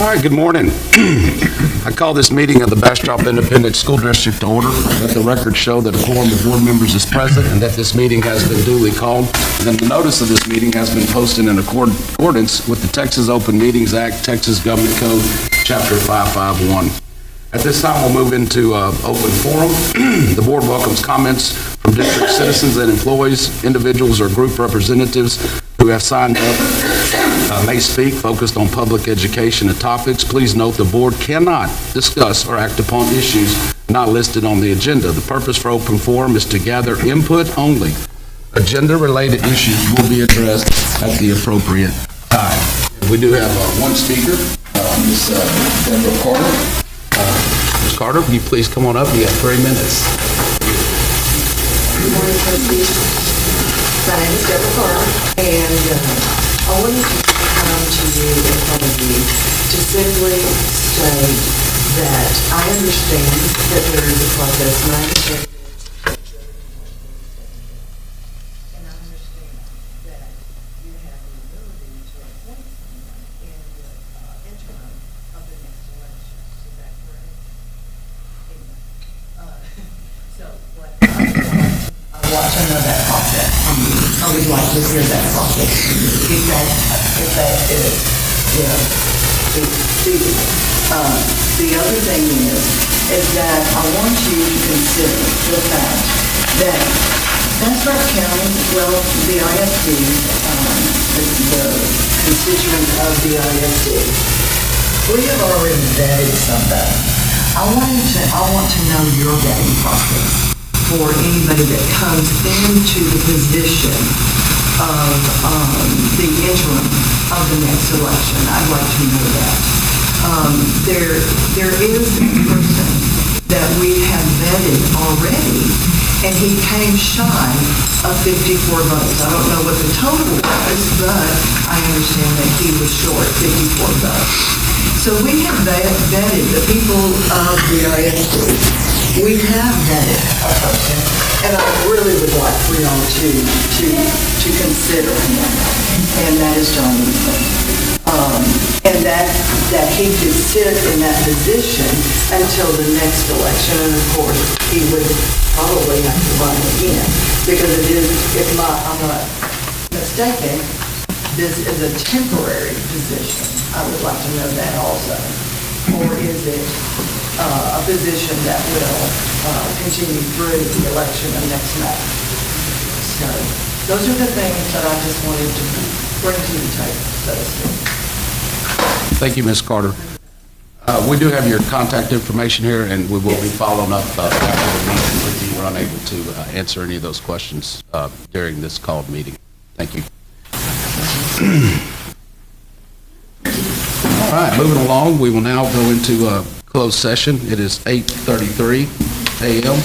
All right, good morning. I call this meeting of the Bastrop Independent School District to order. Let the record show that a quorum of board members is present and that this meeting has been duly called. And then the notice of this meeting has been posted in accordance with the Texas Open Meetings Act, Texas Government Code, Chapter 551. At this time, we'll move into open forum. The board welcomes comments from district citizens and employees, individuals or group representatives who have signed up may speak, focused on public education and topics. Please note the board cannot discuss or act upon issues not listed on the agenda. The purpose for open forum is to gather input only. Agenda-related issues will be addressed at the appropriate time. We do have one speaker, Ms. Deborah Carter. Ms. Carter, will you please come on up? You have 3 minutes. Good morning, Trustees. My name is Deborah Carter, and I wanted to come to you in front of you to simply state that I understand that there is a process, and I understand that you have the ability to appoint someone in the interim of the next election. Is that correct? So what I want to know that process. I would like to hear that process. If that is, you know, the other thing is that I want you to consider the fact that Bastrop County, well, the ISD, the constituent of the ISD, we have already vetted somebody. I want to know your vetting process for anybody that comes into the position of the interim of the next election. I'd like to know that. There is a person that we have vetted already, and he came shy of 54 votes. I don't know what the total was, but I understand that he was short 54 votes. So we have vetted the people of the ISD. We have vetted a person, and I really would like for y'all to consider him, and that is John Eason. And that he could sit in that position until the next election, and of course, he would probably have to run again, because it is, if I'm not mistaken, this is a temporary position. I would like to know that also. Or is it a position that will continue through the election of next May? So those are the things that I just wanted to bring to the table, so to speak. Thank you, Ms. Carter. We do have your contact information here, and we will be following up after the meeting if you were unable to answer any of those questions during this called meeting. Thank you. All right, moving along, we will now go into a closed session. It is 8:33 a.m.,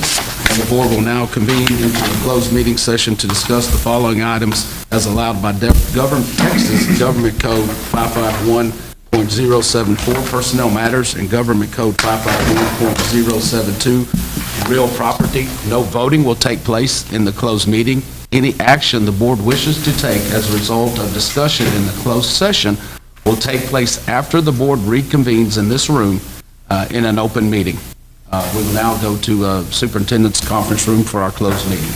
and the board will now convene into a closed meeting session to discuss the following items as allowed by Texas Government Code 551.074, personnel matters, and Government Code 551.072, real property. No voting will take place in the closed meeting. Any action the board wishes to take as a result of discussion in the closed session will take place after the board reconvenes in this room in an open meeting. We will now go to Superintendent's conference room for our closed meeting.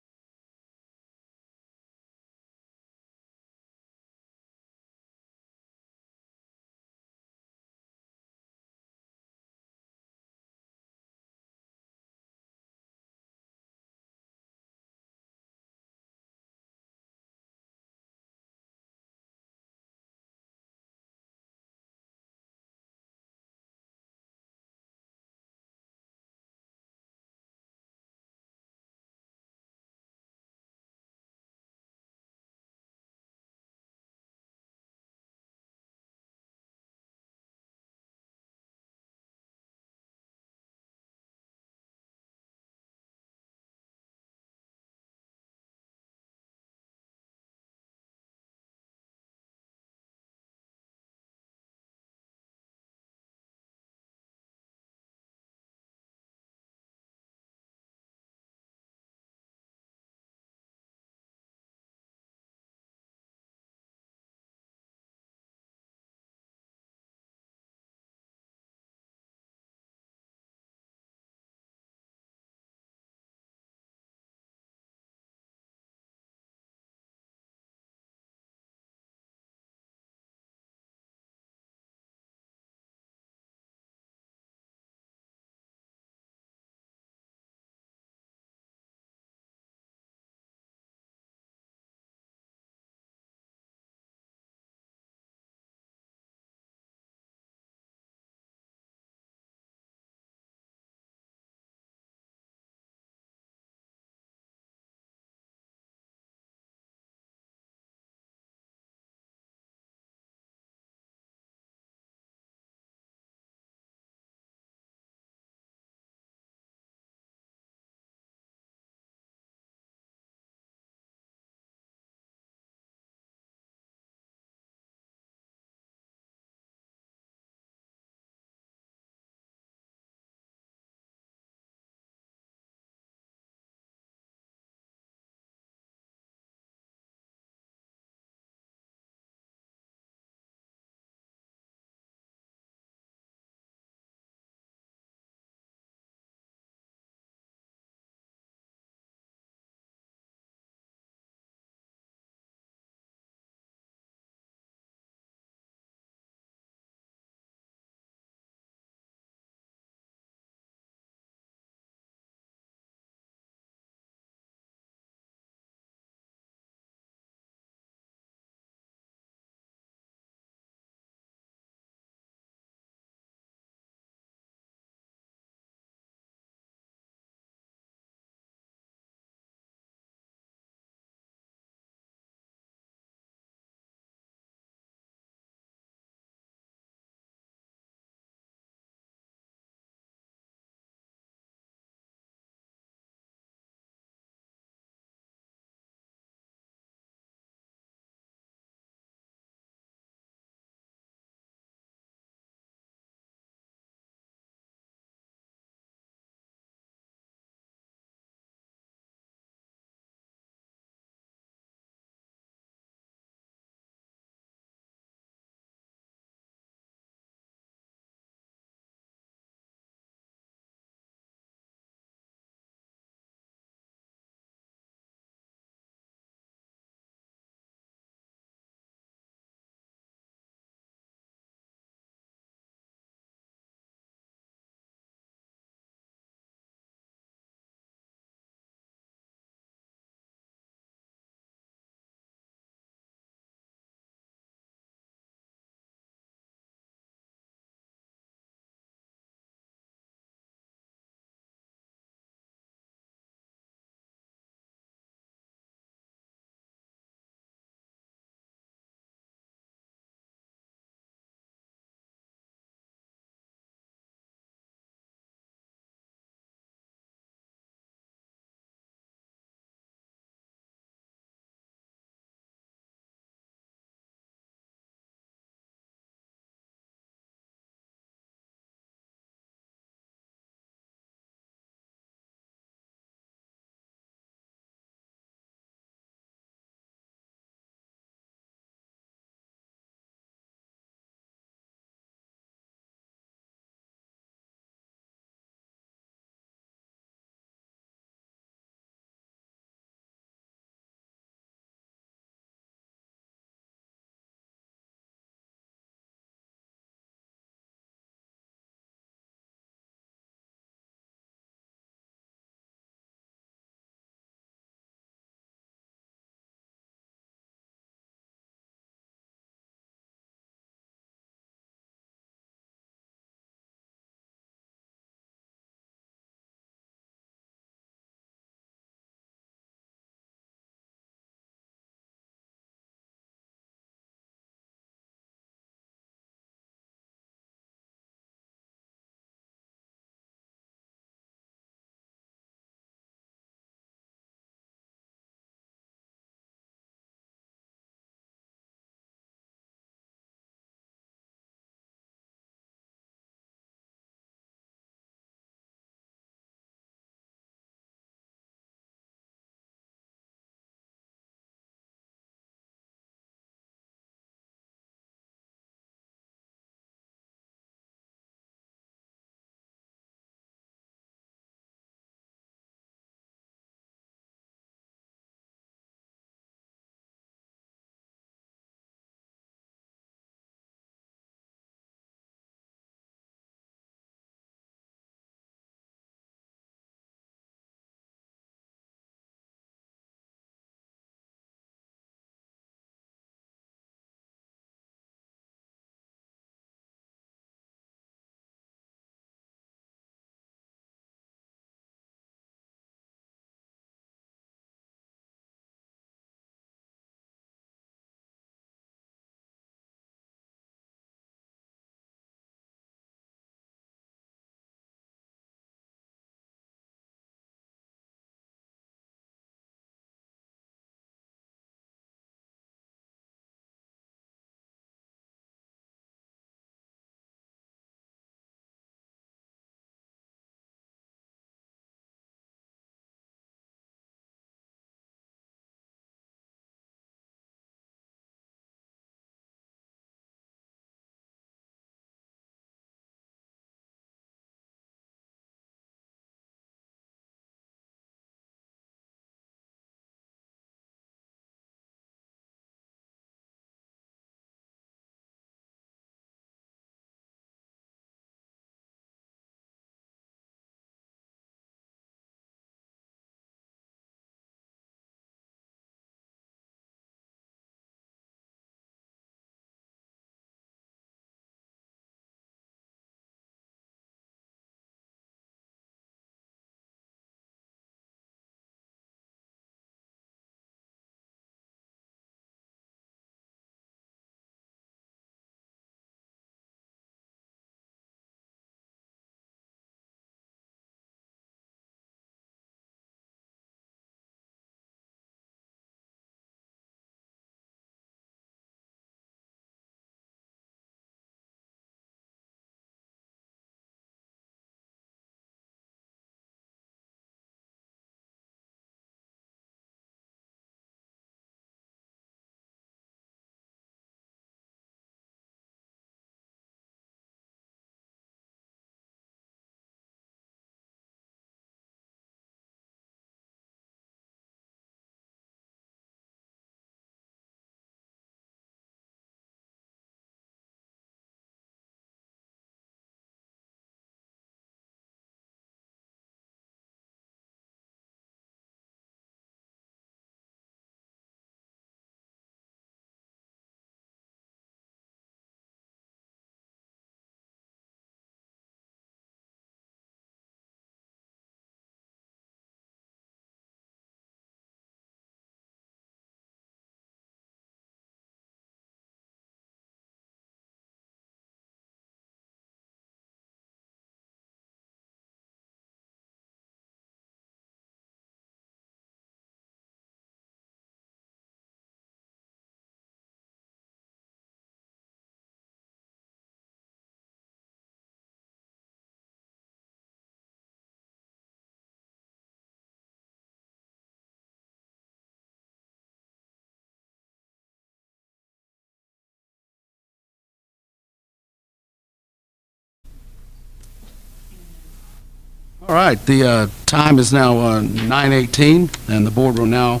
All right, the time is now 9:18, and the board will now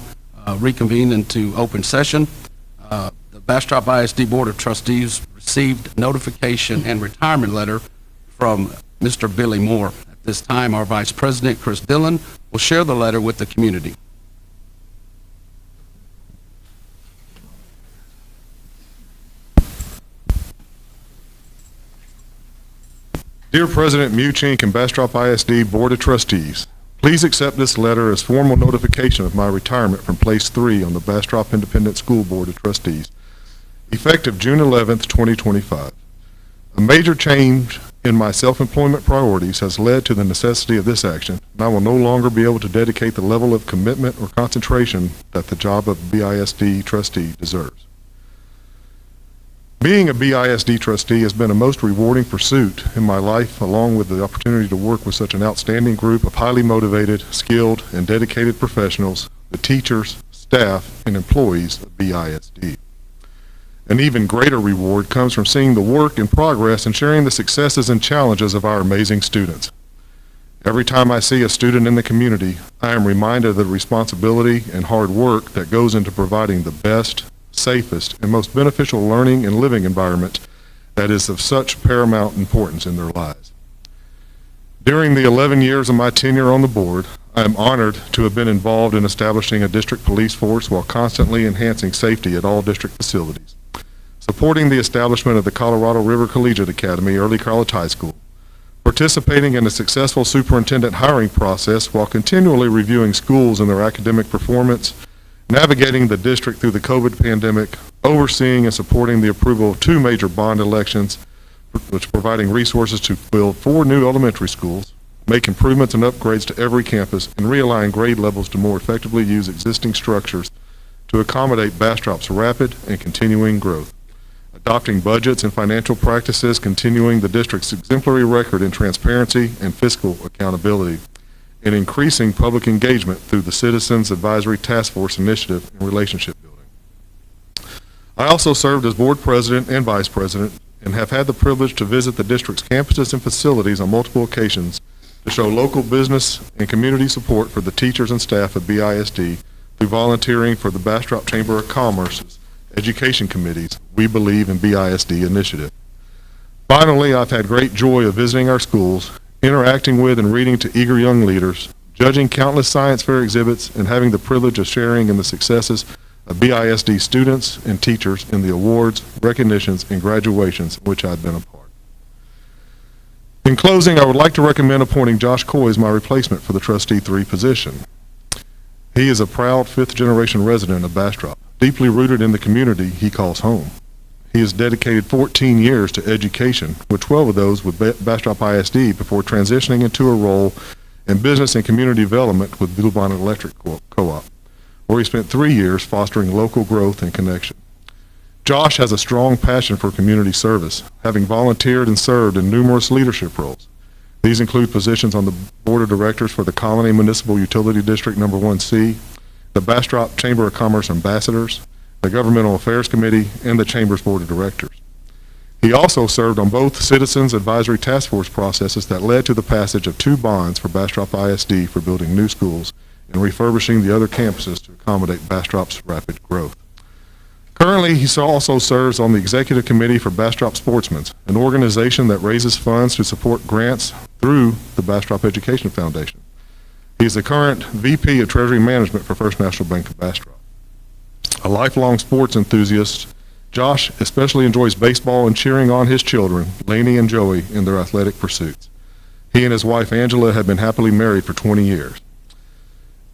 reconvene into open session. The Bastrop ISD Board of Trustees received notification and retirement letter from Mr. Billy Moore. At this time, our Vice President, Chris Dillon, will share the letter with the community. Dear President Muchink and Bastrop ISD Board of Trustees, please accept this letter as formal notification of my retirement from Place 3 on the Bastrop Independent School Board of Trustees, effective June 11th, 2025. A major change in my self-employment priorities has led to the necessity of this action, and I will no longer be able to dedicate the level of commitment or concentration that the job of BISD trustee deserves. Being a BISD trustee has been a most rewarding pursuit in my life, along with the opportunity to work with such an outstanding group of highly motivated, skilled, and dedicated professionals, the teachers, staff, and employees of BISD. An even greater reward comes from seeing the work and progress and sharing the successes and challenges of our amazing students. Every time I see a student in the community, I am reminded of the responsibility and hard work that goes into providing the best, safest, and most beneficial learning and living environment that is of such paramount importance in their lives. During the 11 years of my tenure on the board, I am honored to have been involved in establishing a district police force while constantly enhancing safety at all district facilities, supporting the establishment of the Colorado River Collegiate Academy, Early College High School, participating in a successful superintendent hiring process while continually reviewing schools and their academic performance, navigating the district through the COVID pandemic, overseeing and supporting the approval of 2 major bond elections, which providing resources to build 4 new elementary schools, make improvements and upgrades to every campus, and realign grade levels to more effectively use existing structures to accommodate Bastrop's rapid and continuing growth, adopting budgets and financial practices, continuing the district's exemplary record in transparency and fiscal accountability, and increasing public engagement through the Citizens Advisory Task Force initiative and relationship building. I also served as board president and vice president and have had the privilege to visit the district's campuses and facilities on multiple occasions to show local business and community support for the teachers and staff of BISD through volunteering for the Bastrop Chamber of Commerce's education committee's We Believe in BISD initiative. Finally, I've had great joy of visiting our schools, interacting with and reading to eager young leaders, judging countless science fair exhibits, and having the privilege of sharing in the successes of BISD students and teachers in the awards, recognitions, and graduations in which I've been a part. In closing, I would like to recommend appointing Josh Coy as my replacement for the Trustee 3 position. He is a proud 5th-generation resident of Bastrop, deeply rooted in the community he calls home. He has dedicated 14 years to education, with 12 of those with Bastrop ISD before transitioning into a role in business and community development with Blue Bonnet Electric Co-op, where he spent 3 years fostering local growth and connection. Josh has a strong passion for community service, having volunteered and served in numerous leadership roles. These include positions on the Board of Directors for the Colony Municipal Utility District No. 1C, the Bastrop Chamber of Commerce Ambassadors, the Governmental Affairs Committee, and the Chamber's Board of Directors. He also served on both Citizens Advisory Task Force processes that led to the passage of 2 bonds for Bastrop ISD for building new schools and refurbishing the other campuses to accommodate Bastrop's rapid growth. Currently, he also serves on the Executive Committee for Bastrop Sportsmen's, an organization that raises funds to support grants through the Bastrop Education Foundation. He is the current VP of Treasury Management for First National Bank of Bastrop. A lifelong sports enthusiast, Josh especially enjoys baseball and cheering on his children, Lainey and Joey, in their athletic pursuits. He and his wife, Angela, have been happily married for 20 years.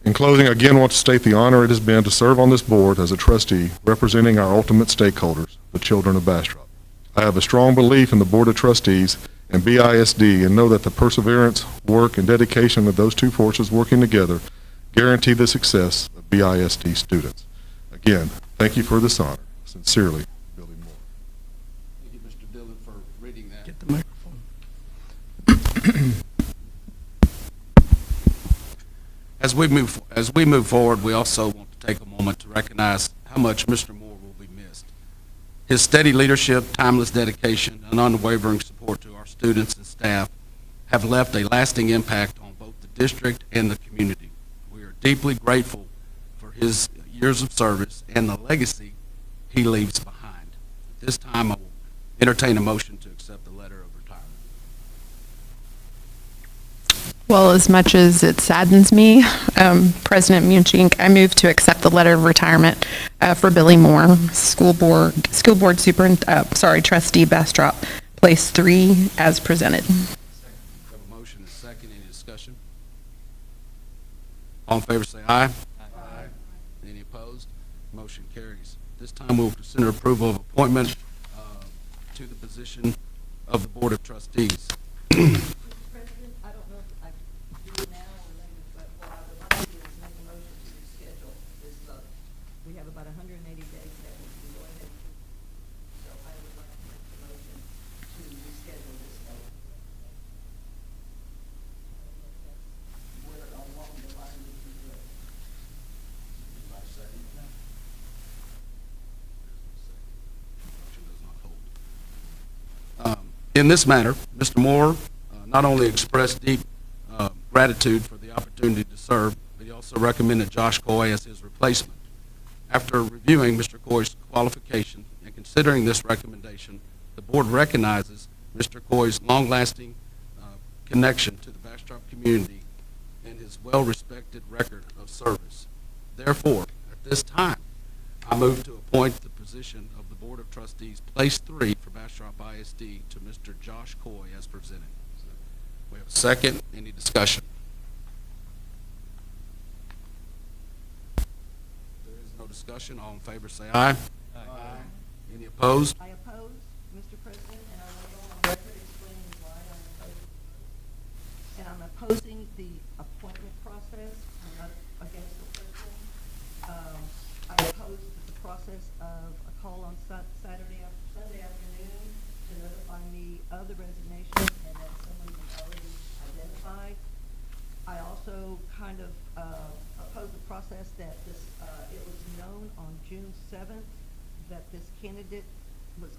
In closing, I again want to state the honor it has been to serve on this board as a trustee representing our ultimate stakeholders, the children of Bastrop. I have a strong belief in the Board of Trustees and BISD and know that the perseverance, work, and dedication of those 2 forces working together guarantee the success of BISD students. Again, thank you for this honor. Sincerely, Billy Moore. Thank you, Mr. Dillon, for reading that. Get the microphone. As we move forward, we also want to take a moment to recognize how much Mr. Moore will be missed. His steady leadership, timeless dedication, and unwavering support to our students and staff have left a lasting impact on both district and the community. We are deeply grateful for his years of service and the legacy he leaves behind. At this time, I will entertain a motion to accept the letter of retirement. Well, as much as it saddens me, President Munchink, I move to accept the letter of retirement for Billy Moore, school board trustee Bastrop, place 3, as presented. We have a motion and a second. Any discussion? All in favor say aye. Aye. Any opposed? Motion carries. This time we will consider approval of appointment to the position of the Board of Trustees. Mr. President, I don't know if I do it now or later, but what I would like to do is make a motion to reschedule this vote. We have about 180 days that we can go ahead and do. So I would like to make the motion to reschedule this vote. Where along the line we can do it. Motion does not hold. In this manner, Mr. Moore not only expressed deep gratitude for the opportunity to serve, but he also recommended Josh Coy as his replacement. After reviewing Mr. Coy's qualification and considering this recommendation, the board recognizes Mr. Coy's long-lasting connection to the Bastrop community and his well-respected record of service. Therefore, at this time, I move to appoint the position of the Board of Trustees, place 3 for Bastrop ISD to Mr. Josh Coy as presented. We have a second. Any discussion? There is no discussion. All in favor say aye. Aye. Any opposed? I oppose, Mr. President, and I will go on record explaining why I'm opposed. And I'm opposing the appointment process. I'm not against the person. I oppose the process of a call on Sunday afternoon to notify me of the resignation and that someone was already identified. I also kind of oppose the process that this, it was known on June 7th that this candidate was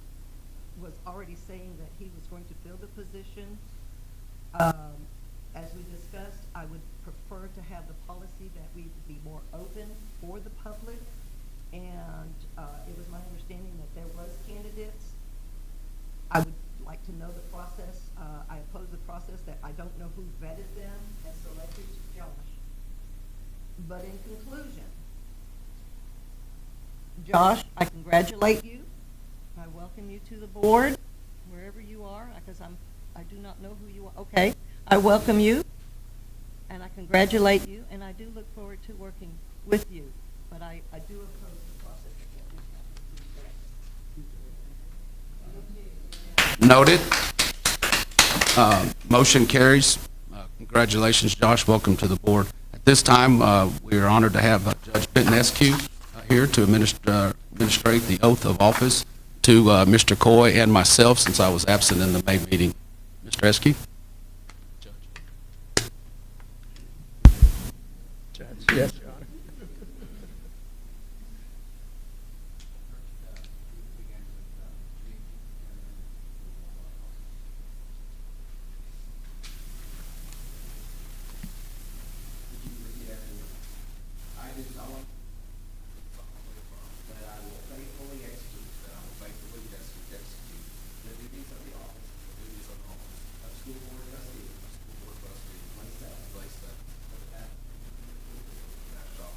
already saying that he was going to fill the position. As we discussed, I would prefer to have the policy that we be more open for the public. And it was my understanding that there was candidates. I would like to know the process. I oppose the process that I don't know who vetted them and selected Josh. But in conclusion, Josh, I congratulate you. I welcome you to the board, wherever you are, because I do not know who you are. Okay, I welcome you, and I congratulate you, and I do look forward to working with you. But I do oppose the process that we have. Noted. Motion carries. Congratulations, Josh. Welcome to the board. At this time, we are honored to have Judge Benton-Eskew here to administrate the oath of office to Mr. Coy and myself, since I was absent in the May meeting. Mr. Eskew? Judge, yes, Your Honor. I do solemnly that I will faithfully execute the duties of the office of school board trustee, place seven, of the Bastrop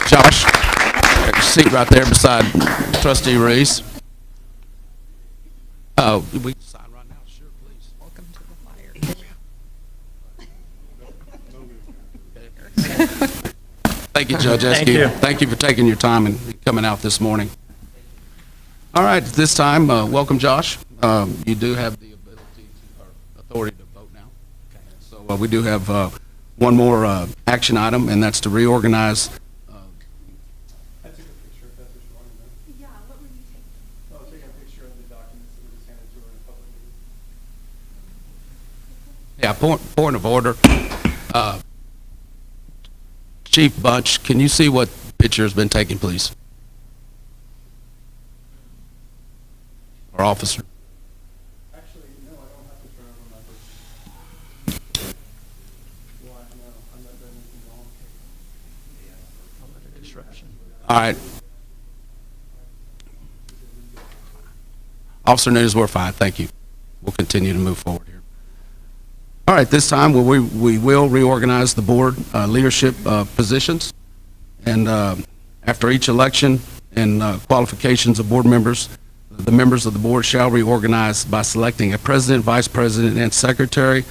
Josh, take a seat right there beside Trustee Reese. We can sign right now, sure, please. Welcome to the fire. Thank you, Judge Thank Eskew. you. Thank you for taking your time and coming out this morning. All right, at this time, welcome, Josh. You do have the ability or authority to vote now. So we do have one more action item, and that's to reorganize. I took a picture if that's what you wanted to know. Yeah, what were you taking? I was taking a picture of the documents that were just handed to her in a public meeting. Yeah, point of order. Chief Bunch, can you see what picture has been taken, please? Or officer? Actually, no, I don't have to turn over my person. Why? No, I'm not doing anything wrong. Disruption. All right. Officer News, we're fine, thank you. We'll continue to move forward here. All right, this time we will reorganize the board leadership positions. And after each election and qualifications of board members, the members of the board shall reorganize by selecting a president, vice president, and secretary.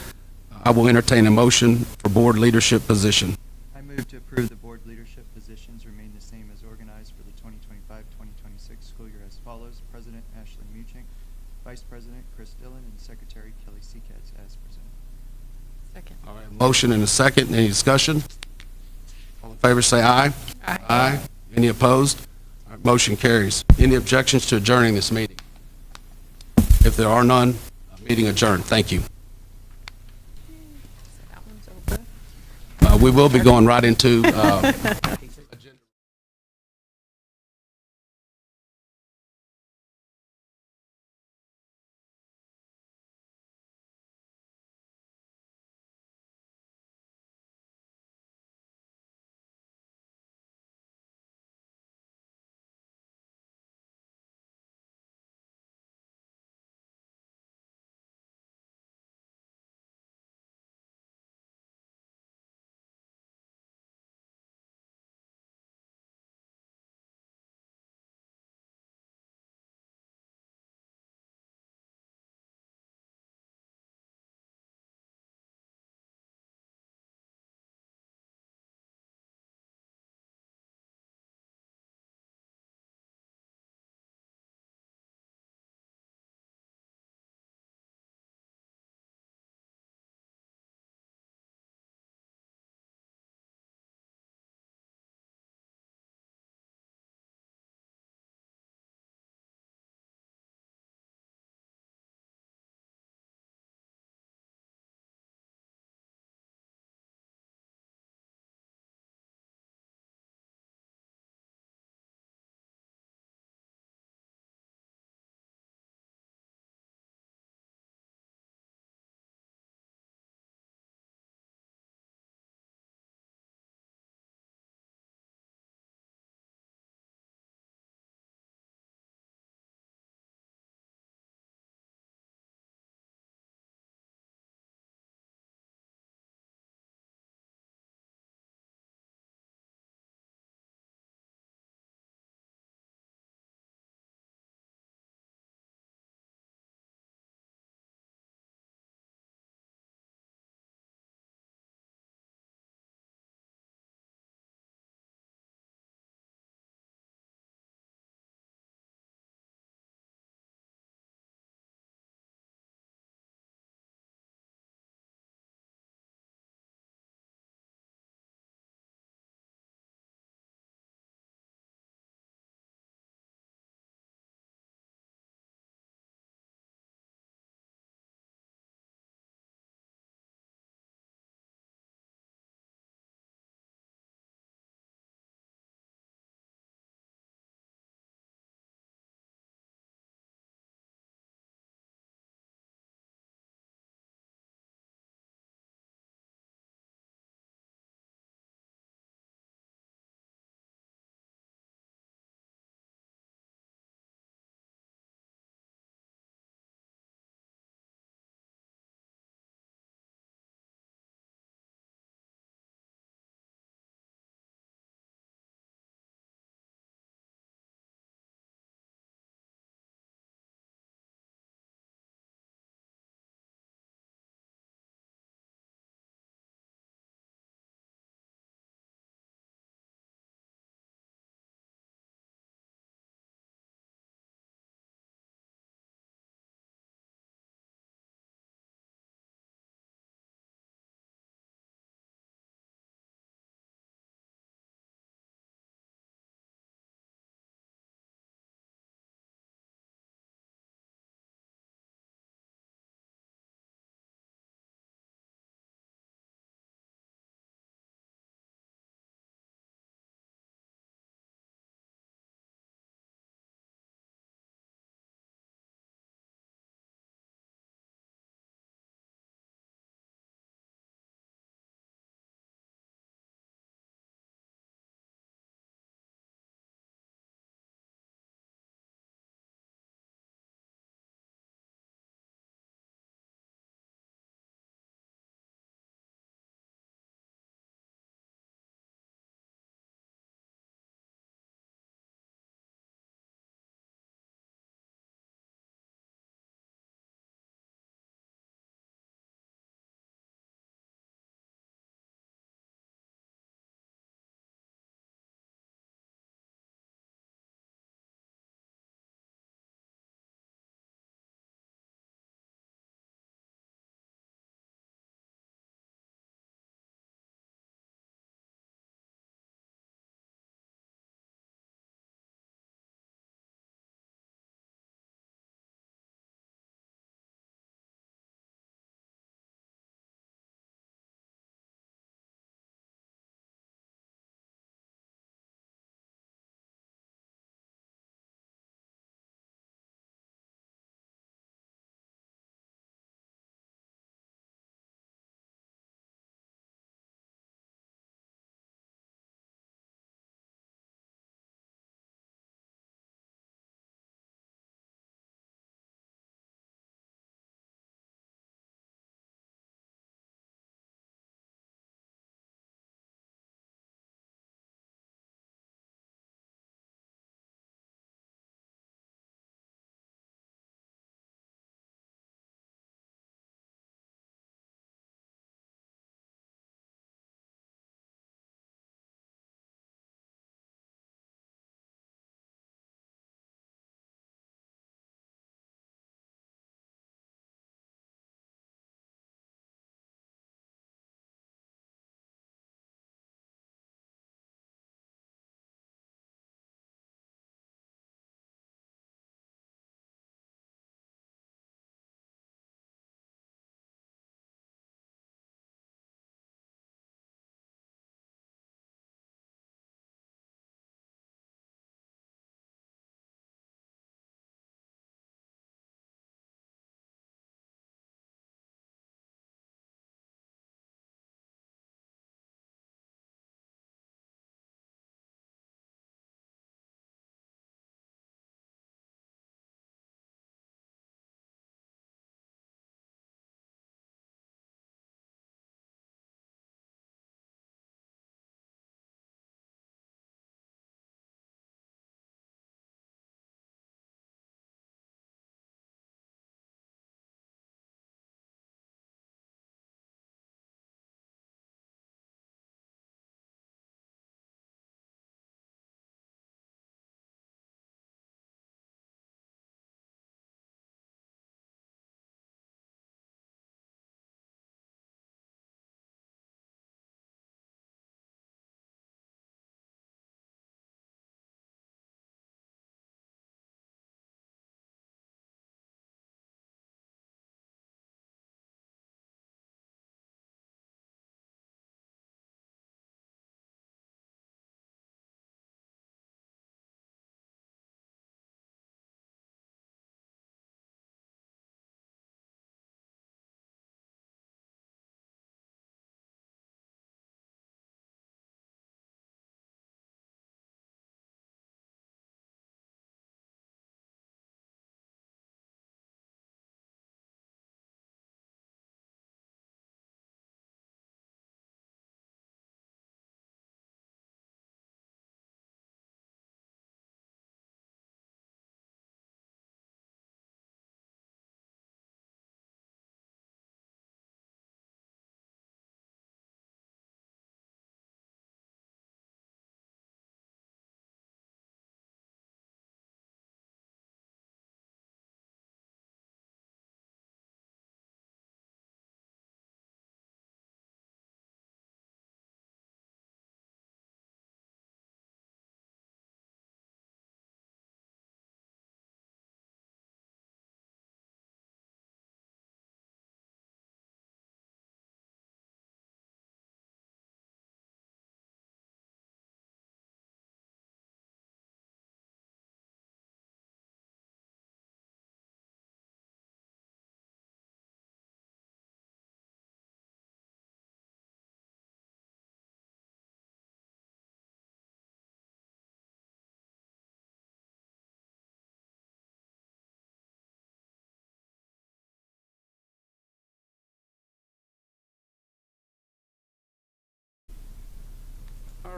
I will entertain a motion for board leadership position. I move to approve the board leadership positions remain the same as organized for the 2025-2026 school year as follows. President Ashley Muchink, Vice President Chris Dillon, and Secretary Kelly Seekatz as presented. Second. All right, motion and a second. Any discussion? All in favor, say aye. Aye. Aye. Any opposed? All right, motion carries. Any objections to adjourning this meeting? If there are none, meeting adjourned. Thank you. That one's over. We will be going right into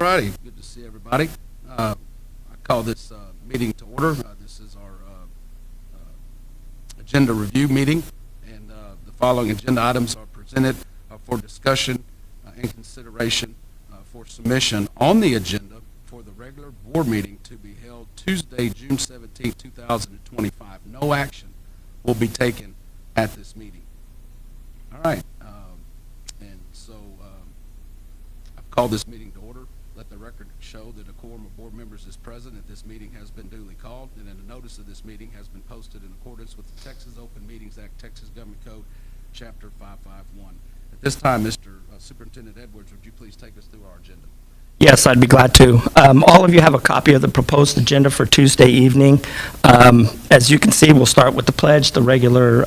righty, good to see everybody. I call this meeting to order. This is our agenda review meeting, and the following agenda items are presented for discussion and consideration for submission on the agenda for the regular board meeting to be held Tuesday, June 17, 2025. No action will be taken at this meeting. All right, and so I've called this meeting to order. Let the record show that a quorum of board members is present, that this meeting has been duly called, and then a notice of this meeting has been posted in accordance with the Texas Open Meetings Act, Texas Government Code, Chapter 551. At this time, Mr. Superintendent Edwards, would you please take us through our agenda? Yes, I'd be glad to. All of you have a copy of the proposed agenda for Tuesday evening. As you can see, we'll start with the pledge, the regular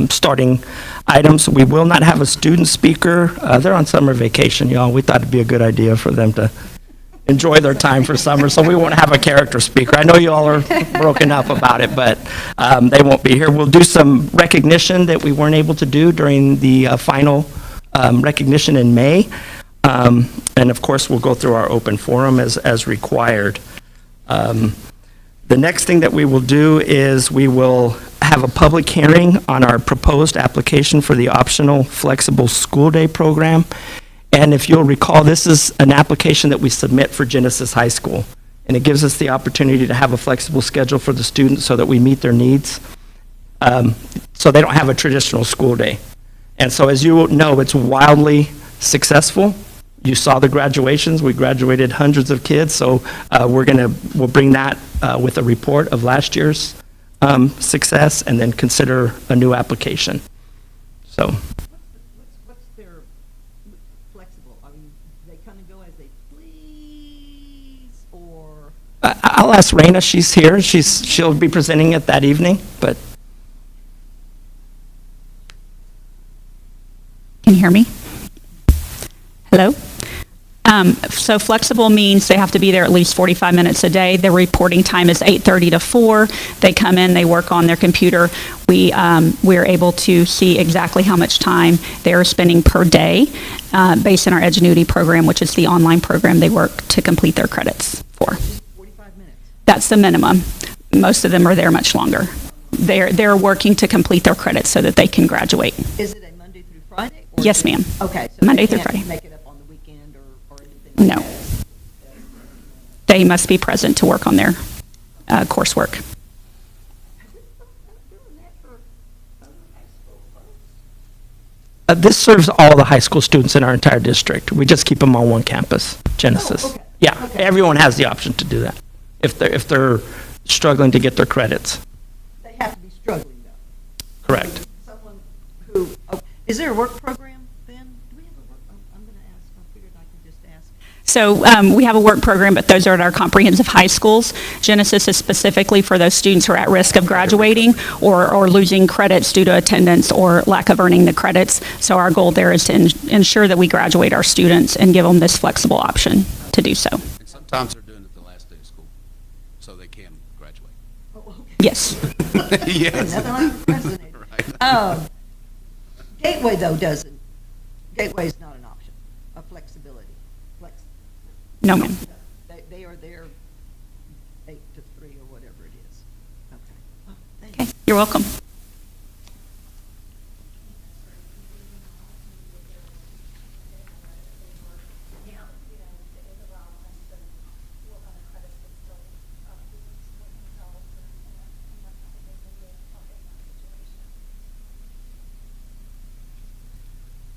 starting items. We will not have a student speaker. They're on summer vacation, y'all. We thought it'd be a good idea for them to enjoy their time for summer, so we won't have a character speaker. I know you all are broken up about it, but they won't be here. We'll do some recognition that we weren't able to do during the final recognition in May. And of course, we'll go through our open forum as required. The next thing that we will do is we will have a public hearing on our proposed application for the optional flexible school day program. And if you'll recall, this is an application that we submit for Genesis High School. And it gives us the opportunity to have a flexible schedule for the students so that we meet their needs, so they don't have a traditional school day. And so as you know, it's wildly successful. You saw the graduations. We graduated hundreds of kids, so we'll bring that with a report of last year's success and then consider a new application. So. What's their flexible? I mean, they come and go as they please, or? I'll ask Raina. She's here. She'll be presenting it that evening, but. Can you hear me? Hello? So flexible means they have to be there at least 45 minutes a day. Their reporting time is 8:30 to 4. They come in, they work on their computer. We're able to see exactly how much time they're spending per day based on our Edgenuity program, which is the online program they work to complete their credits for. 45 minutes. That's the minimum. Most of them are there much longer. They're working to complete their credits so that they can graduate. Is it a Monday through Friday? Or Yes, ma'am. Okay. So Monday they through can't Friday. make it up on the weekend or anything like No. that? They must be present to work on their coursework. This serves all the high school students in our entire district. We just keep them on one campus, Genesis. Oh, okay. Yeah, Okay. everyone has the option to do that if they're struggling to get their credits. They have to be struggling, though. Correct. Someone who, is there a work program then? Do we have a work, I'm going to ask, I figured I could just ask. So we have a work program, but those are at our comprehensive high schools. Genesis is specifically for those students who are at risk of graduating or losing credits due to attendance or lack of earning the credits. So our goal there is to ensure that we graduate our students and give them this flexible option to do so. And sometimes they're doing it the last day of school, so they can graduate. Oh, okay. Yes. Yes. Nothing like procrastinating. Right. Gateway, though, doesn't. Gateway is not an option, a flexibility. No, ma'am. They are there 8 to 3 or whatever it is. Okay. Oh, thank Okay, you. you're welcome.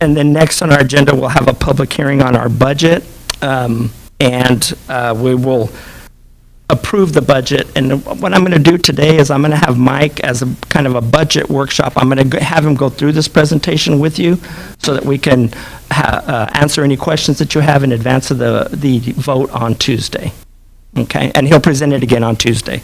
And then next on our agenda, we'll have a public hearing on our budget, and we will approve the budget. And what I'm going to do today is I'm going to have Mike as a kind of a budget workshop. I'm going to have him go through this presentation with you so that we can answer any questions that you have in advance of the vote on Tuesday. Okay? And he'll present it again on Tuesday.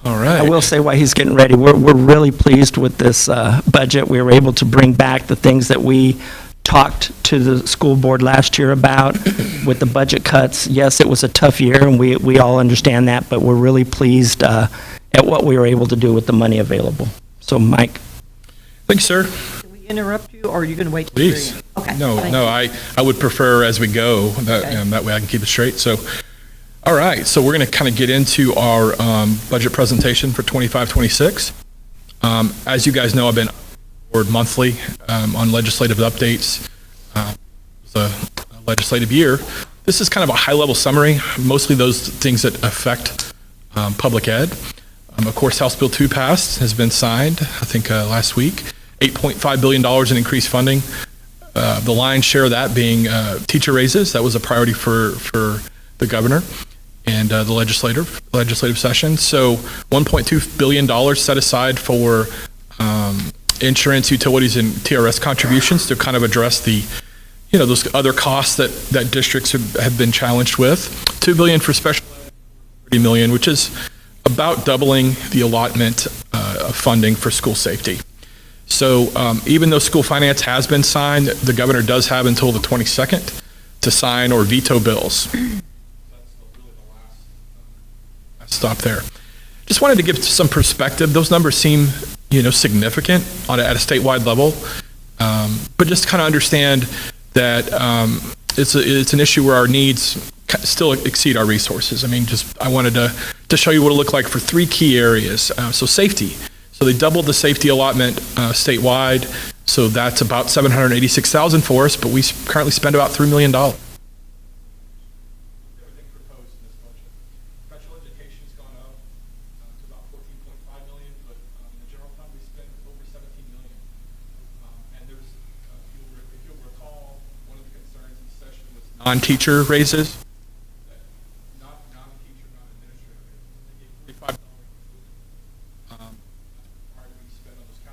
All right. I will say while he's getting ready, we're really pleased with this budget. We were able to bring back the things that we talked to the school board last year about with the budget cuts. Yes, it was a tough year, and we all understand that, but we're really pleased at what we were able to do with the money available. So, Mike. Thank you, sir. Can we interrupt you, or are you going to wait? till the very Please. end? Okay. No, thank no, you. I would prefer as we go, Okay. that way I can keep it straight. So, all right, so we're going to kind of get into our budget presentation for 25-26. As you guys know, I've been board monthly on legislative updates. It's a legislative year. This is kind of a high-level summary, mostly those things that affect public ed. Of course, House Bill 2 passed, has been signed, I think last week. $8.5 billion in increased funding. The lion's share of that being teacher raises. That was a priority for the governor and the legislative session. So $1.2 billion set aside for insurance, utilities, and TRS contributions to kind of address the, those other costs that districts have been challenged with. $2 billion for special ed, $30 million, which is about doubling the allotment of funding for school safety. So even though school finance has been signed, the governor does have until the 22nd to sign or veto bills. That's really the last stop there. Just wanted to give some perspective. Those numbers seem, significant at a statewide level, but just kind of understand that it's an issue where our needs still exceed our resources. I mean, I wanted to show you what it looked like for three key areas. So safety. So they doubled the safety allotment statewide. So that's about $786,000 for us, but we currently spend about $3 million. Everything proposed in this budget. Special education's gone up to about $14.5 million, but in the general fund we spend over $17 million. And there's, if you'll recall, one of the concerns in the session was non-teacher raises. Not non-teacher, non-administrator raises. They gave $45.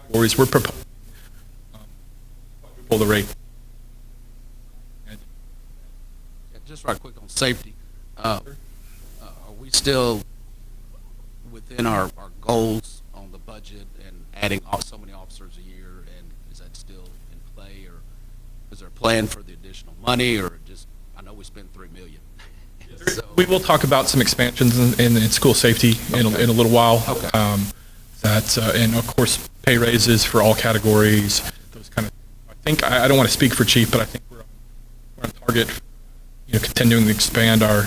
Categories we're proposing quadruple the rate. Just right quick on safety, are we still within our goals on the budget and adding so many officers a year, and is that still in play, or is there a plan for the additional money, or just, I know we spent $3 million. So, We will talk about some expansions in school safety in a little while. Okay. And of course, pay raises for all categories, those kind of, I don't want to speak for Chief, but I think we're on target, continuing to expand our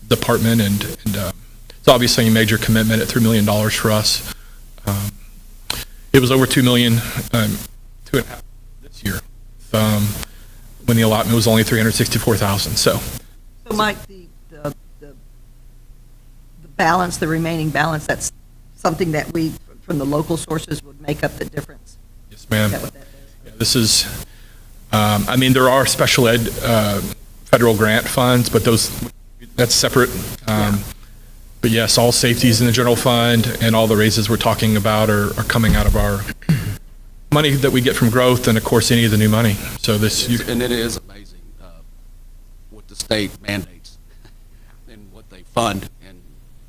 department, and it's obviously a major commitment at $3 million for us. It was over $2 million, 2.5 this year, when the allotment was only $364,000, so. So, Mike, the balance, the remaining balance, that's something that we, from the local sources, would make up the difference? Yes, ma'am. Is that what that is? Yeah, this is, there are special ed federal grant funds, but that's separate. But yes, all safeties in the general fund and all the raises we're talking about are coming out of our money that we get from growth, and of course, any of the new money. So and it is amazing what the state mandates and what they fund and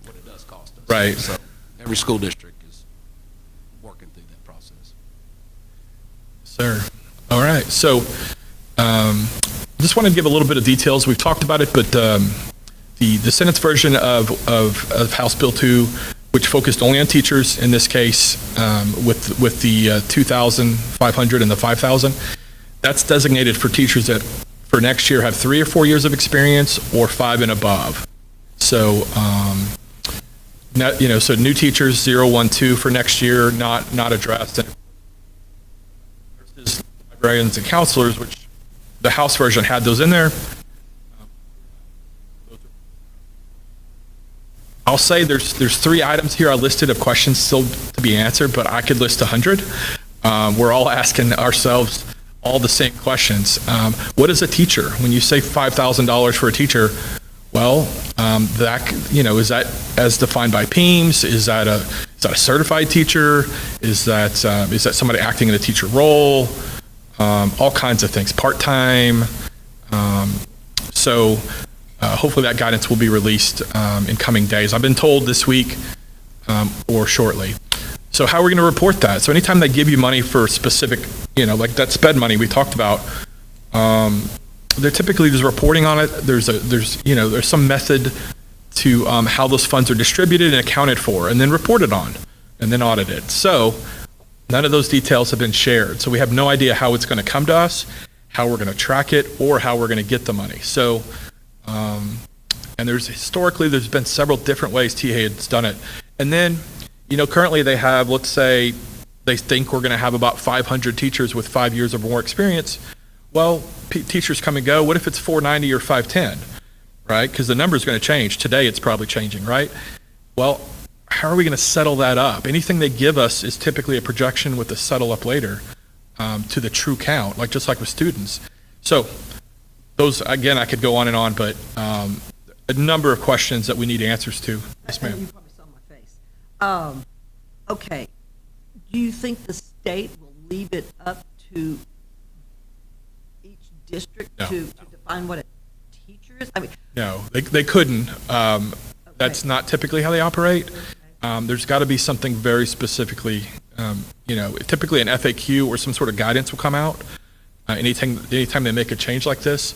what it does cost us. Right. So every school district is working through that process. Sir. All right. So just wanted to give a little bit of details. We've talked about it, but the Senate's version of House Bill 2, which focused only on teachers in this case, with the 2,500 and the 5,000, that's designated for teachers that for next year have 3 or 4 years of experience or 5 and above. So so new teachers 0, 1, 2 for next year, not addressed. And versus librarians and counselors, which the House version had those in there. I'll say there's 3 items here I listed of questions still to be answered, but I could list 100. We're all asking ourselves all the same questions. What is a teacher? When you say $5,000 for a teacher, well, is that as defined by PEAMS? Is that a certified teacher? Is that somebody acting in a teacher role? All kinds of things, part-time. So hopefully that guidance will be released in coming days. I've been told this week or shortly. So how are we going to report that? So anytime they give you money for specific, like that SPED money we talked about, there typically there's reporting on it. There's some method to how those funds are distributed and accounted for, and then reported on, and then audited. So None of those details have been shared. So we have no idea how it's going to come to us, how we're going to track it, or how we're going to get the money. So, and historically, there's been several different ways TA has done it. And then, currently they have, let's say, they think we're going to have about 500 teachers with 5 years or more experience. Well, teachers come and go. What if it's 490 or 510, right? Because the number is going to change. Today, it's probably changing, right? Well, how are we going to settle that up? Anything they give us is typically a projection with the settle up later to the true count, just like with students. So those, again, I could go on and on, but a number of questions that we need answers to. Yes, ma'am. You probably saw my face. Okay. Do you think the state will leave it up to each district to define what a teacher is? I mean, no, they couldn't. That's not typically how they operate. There's got to be something very specifically, typically an FAQ or some sort of guidance will come out anytime they make a change like this,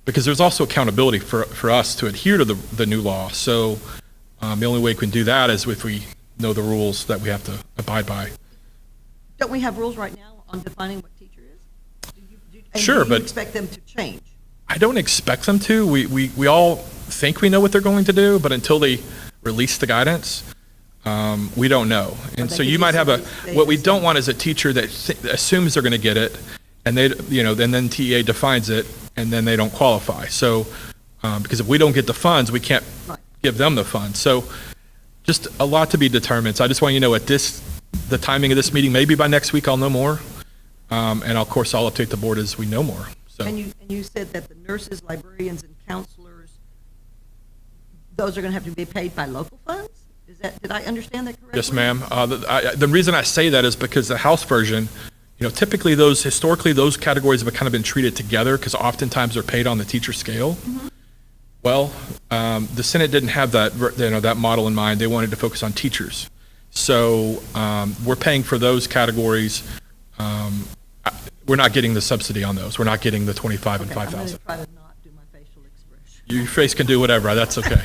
because there's also accountability for us to adhere to the new law. So the only way we can do that is if we know the rules that we have to abide by. don't we have rules right now on defining what teacher is? Sure, do you but expect them to change? I don't expect them to. We all think we know what they're going to do, but until they release the guidance, we don't know. And so you might have what we don't want is a teacher that assumes they're going to get it, and then TEA defines it, and then they don't qualify. So, because if we don't get the funds, we can't give them the funds. So, just a lot to be determined. So I just want you to know the timing of this meeting, maybe by next week I'll know more, and of course I'll update the board as we know more. So. And you said that the nurses, librarians, and counselors, those are going to have to be paid by local funds? Did I understand that correctly? Yes, ma'am. The reason I say that is because the House version, typically historically those categories have kind of been treated together because oftentimes they're paid on the teacher scale. Mm-hmm. Well, the Senate didn't have that model in mind. They wanted to focus on teachers. So we're paying for those categories. We're not getting the subsidy on those. We're not getting the 25 and 5,000. I'm going to try to not do my facial expression. Your face can do whatever. That's okay.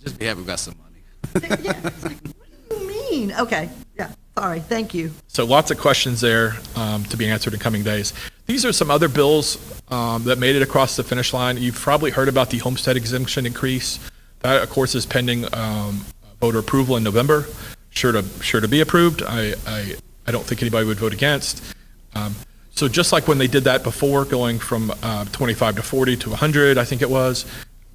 Just be happy we got some money. Yeah, it's like, what do you mean? Okay, yeah, sorry, thank you. So lots of questions there to be answered in coming days. These are some other bills that made it across the finish line. You've probably heard about the homestead exemption increase. That, of course, is pending voter approval in November. Sure to be approved. I don't think anybody would vote against. So just like when they did that before, going from 25 to 40 to 100, I think it was,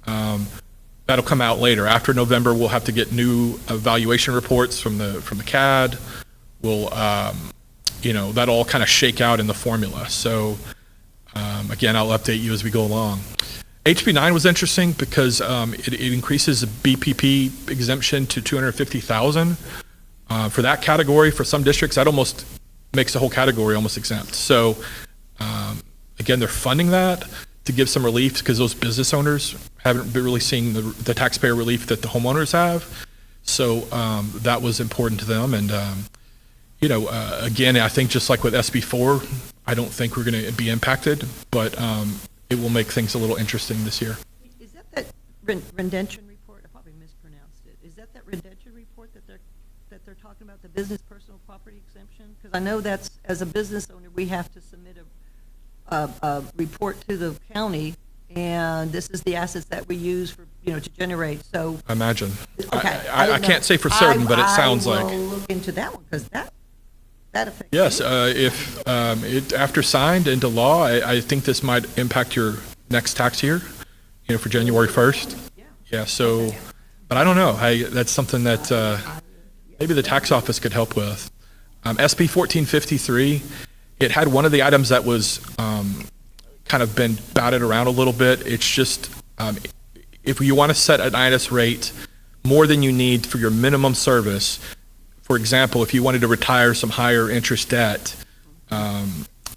that'll come out later. After November, we'll have to get new evaluation reports from the CAD. We'll, that'll all kind of shake out in the formula. So again, I'll update you as we go along. HB 9 was interesting because it increases the BPP exemption to $250,000. For that category, for some districts, that almost makes the whole category almost exempt. So again, they're funding that to give some relief because those business owners haven't been really seeing the taxpayer relief that the homeowners have. So that was important to them. And, again, I think just like with SB 4, I don't think we're going to be impacted, but it will make things a little interesting this year. Is that Rendention report? I probably mispronounced it. Is that Rendention report that they're talking about, the business personal property exemption? Because I know that's, as a business owner, we have to submit a report to the county, and this is the assets that we use for, to generate. So I imagine. Okay. I can't say for certain, but it sounds like. I will look into that one because that affects. Yes, if it after signed into law, I think this might impact your next tax year, for January 1st. Yeah. So, but I don't know. That's something that maybe the tax office could help with. SB 1453. It had one of the items that was kind of been batted around a little bit. It's just if you want to set an INS rate more than you need for your minimum service, for example, if you wanted to retire some higher interest debt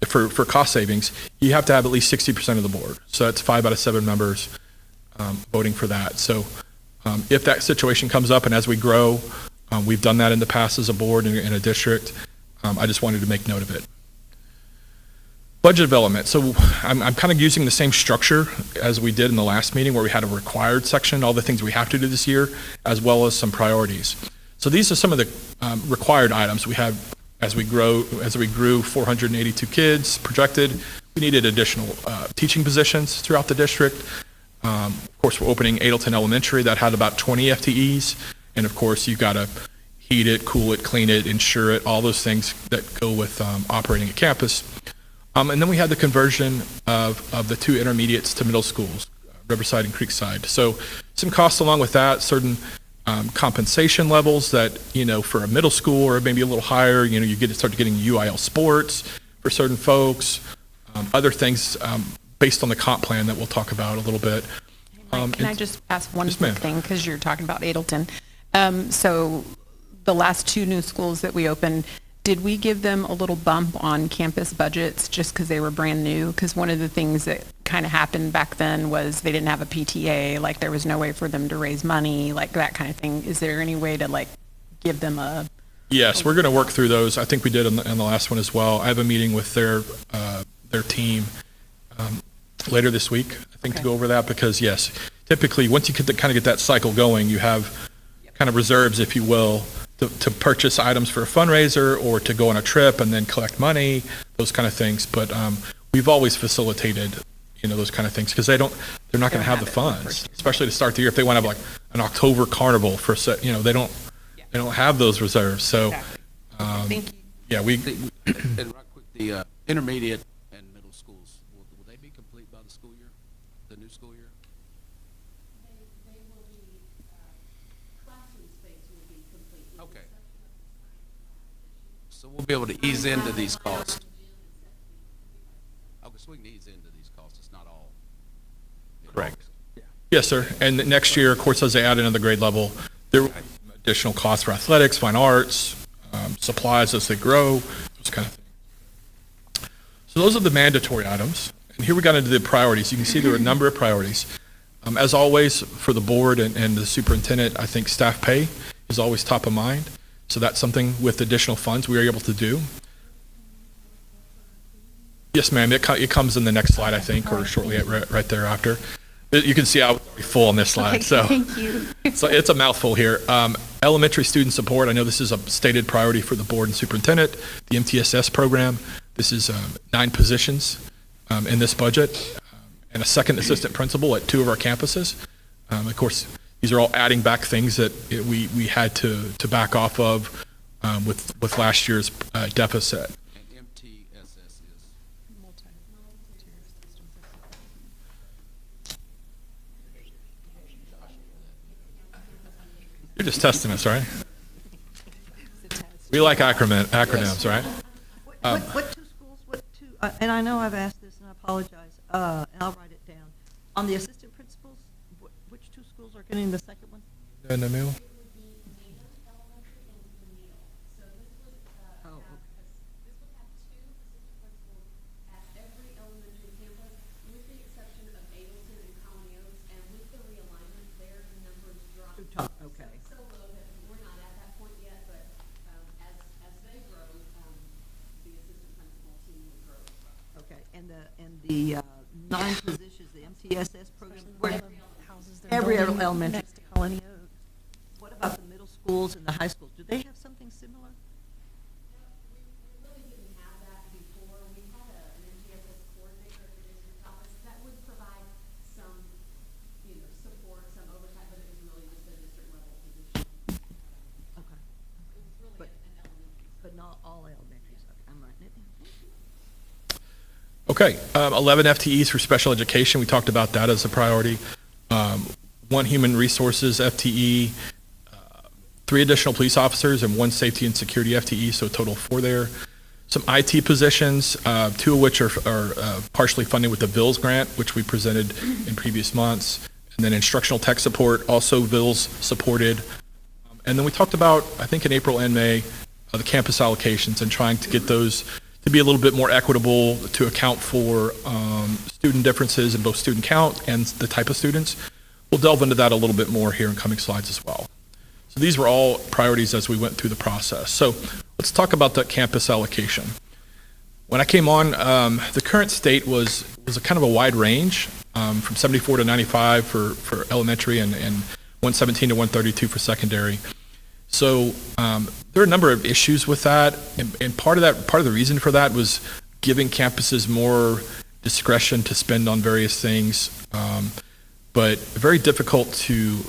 for cost savings, you have to have at least 60% of the board. So that's 5 out of 7 members voting for that. So if that situation comes up, and as we grow, we've done that in the past as a board in a district, I just wanted to make note of it. Budget development. So I'm kind of using the same structure as we did in the last meeting where we had a required section, all the things we have to do this year, as well as some priorities. So these are some of the required items. We have As we grew 482 kids projected, we needed additional teaching positions throughout the district. Of course, we're opening Adelton Elementary that had about 20 FTEs, and of course, you've got to heat it, cool it, clean it, insure it, all those things that go with operating a campus. And then we had the conversion of the 2 intermediates to middle schools, Riverside and Creekside. So some costs along with that, certain compensation levels that, for a middle school or maybe a little higher, you start getting UIL sports for certain folks, other things based on the comp plan that we'll talk about a little bit. Can I just ask one Yes, quick ma'am. thing, because you're talking about Adelton? So the last 2 new schools that we opened, did we give them a little bump on campus budgets just because they were brand new? Because one of the things that kind of happened back then was they didn't have a PTA, like there was no way for them to raise money, like that kind of thing. Is there any way to give them a? Yes, we're going to work through those. I think we did in the last one as well. I have a meeting with their team later this week, I think, to go over that, because yes, typically once you kind of get that cycle going, you have kind of reserves, if you will, to purchase items for a fundraiser or to go on a trip and then collect money, those kind of things. But we've always facilitated, those kind of things, because they're not going to have the funds, especially to start the year. If they want to have an October carnival for, they don't have those reserves. So, Thank you. yeah, And right quick, the intermediate and middle schools, will they be complete by the school year, the new school year? They will be, classroom space will be complete. Okay. So we'll be able to ease into these costs. Okay, so we can ease into these costs. It's not all. Correct. Yes, sir. And next year, of course, as they add another grade level, there will be additional costs for athletics, fine arts, supplies as they grow, those kind of things. So those are the mandatory items. And here we got into the priorities. You can see there are a number of priorities. As always, for the board and the superintendent, I think staff pay is always top of mind. So that's something with additional funds we are able to do. Yes, ma'am. It comes in the next slide, I think, or shortly right thereafter. You can see I was already full on this slide. So Thank you. so it's a mouthful here. Elementary student support, I know this is a stated priority for the board and superintendent. The MTSS program, this is 9 positions in this budget, and a second assistant principal at 2 of our campuses. Of course, these are all adding back things that we had to back off of with last year's deficit. And MTSS is? You're just testing us, right? We like acronyms, right? What 2 schools, and I know I've asked this and I apologize, and I'll write it down. On the assistant principals, which 2 schools are getting the second one? In the middle? Okay. So low that we're not at that point yet, but as they grow, the assistant principal team will grow. Okay, and the 9 positions, the MTSS program, every elementary. Next to Colony Oak. What about the middle schools and the high schools? Do they have something similar? We really didn't have that before. We had an MTSS coordinator at the district office that would provide some, support, some oversight, but it was really just a district level position. Okay. It was really But- an elementary. But not all elementaries. Okay, I'm writing it down. Okay, 11 FTEs for special education. We talked about that as a priority. 1 human resources FTE, 3 additional police officers, and 1 safety and security FTE, so a total of 4 there. Some IT positions, 2 of which are partially funded with the VILS grant, which we presented in previous months. And then instructional tech support, also VILS supported. And then we talked about, I think in April and May, the campus allocations and trying to get those to be a little bit more equitable to account for student differences in both student count and the type of students. We'll delve into that a little bit more here in coming slides as well. So these were all priorities as we went through the process. So let's talk about the campus allocation. When I came on, the current state was a kind of a wide range, from 74 to 95 for elementary and 117 to 132 for secondary. So there are a number of issues with that, and part of the reason for that was giving campuses more discretion to spend on various things, but very difficult to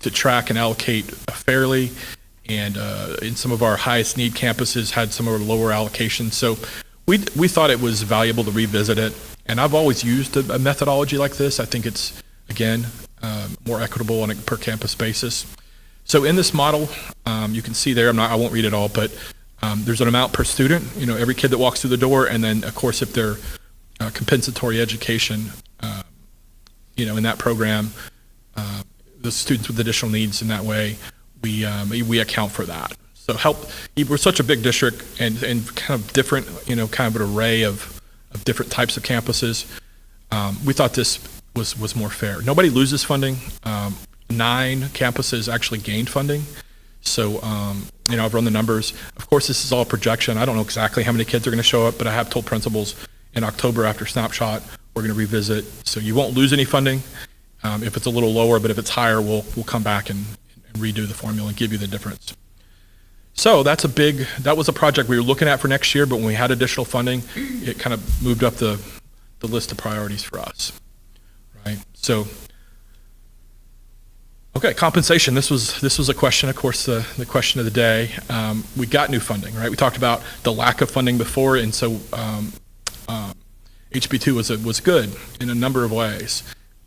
track and allocate fairly. And in some of our highest need campuses had some of our lower allocations. So we thought it was valuable to revisit it. And I've always used a methodology like this. I think it's, again, more equitable on a per campus basis. So in this model, you can see there, I won't read it all, but there's an amount per student, every kid that walks through the door. And then, of course, if they're compensatory education, in that program, the students with additional needs in that way, we account for that. So we're such a big district and kind of different, kind of an array of different types of campuses. We thought this was more fair. Nobody loses funding. 9 campuses actually gained funding. So, I've run the numbers. Of course, this is all projection. I don't know exactly how many kids are going to show up, but I have told principals in October after Snapshot, we're going to revisit. So you won't lose any funding if it's a little lower, but if it's higher, we'll come back and redo the formula and give you the difference. So that was a project we were looking at for next year, but when we had additional funding, it kind of moved up the list of priorities for us, right? So, okay, compensation. This was a question, of course, the question of the day. We got new funding, right? We talked about the lack of funding before, and so HB2 was good in a number of ways.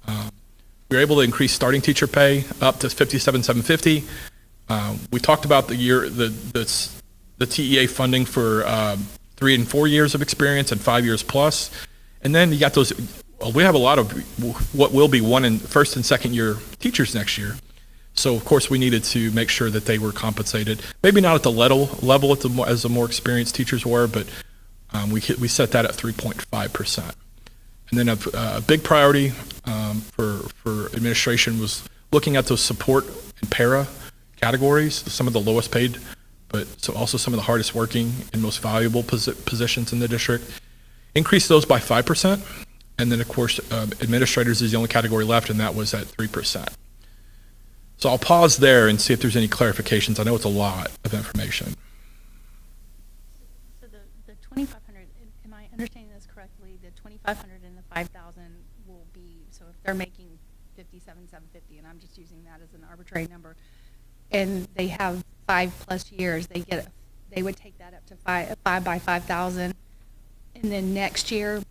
We were able to increase starting teacher pay up to $57,750. We talked about the TEA funding for 3 and 4 years of experience and 5 years plus. And then you got those, we have a lot of what will be first and second year teachers next year. So of course we needed to make sure that they were compensated. Maybe not at the level as the more experienced teachers were, but we set that at 3.5%. And then a big priority for administration was looking at those support and para categories, some of the lowest paid, but so also some of the hardest working and most valuable positions in the district. Increase those by 5%. And then, of course, administrators is the only category left, and that was at 3%. So I'll pause there and see if there's any clarifications. I know it's a lot of information. So the 2,500, am I understanding this correctly? The 2,500 and the 5,000 will be, so if they're making 57,750, and I'm just using that as an arbitrary number, and they have 5+ years, they would take that up to 5 by 5,000, and then next year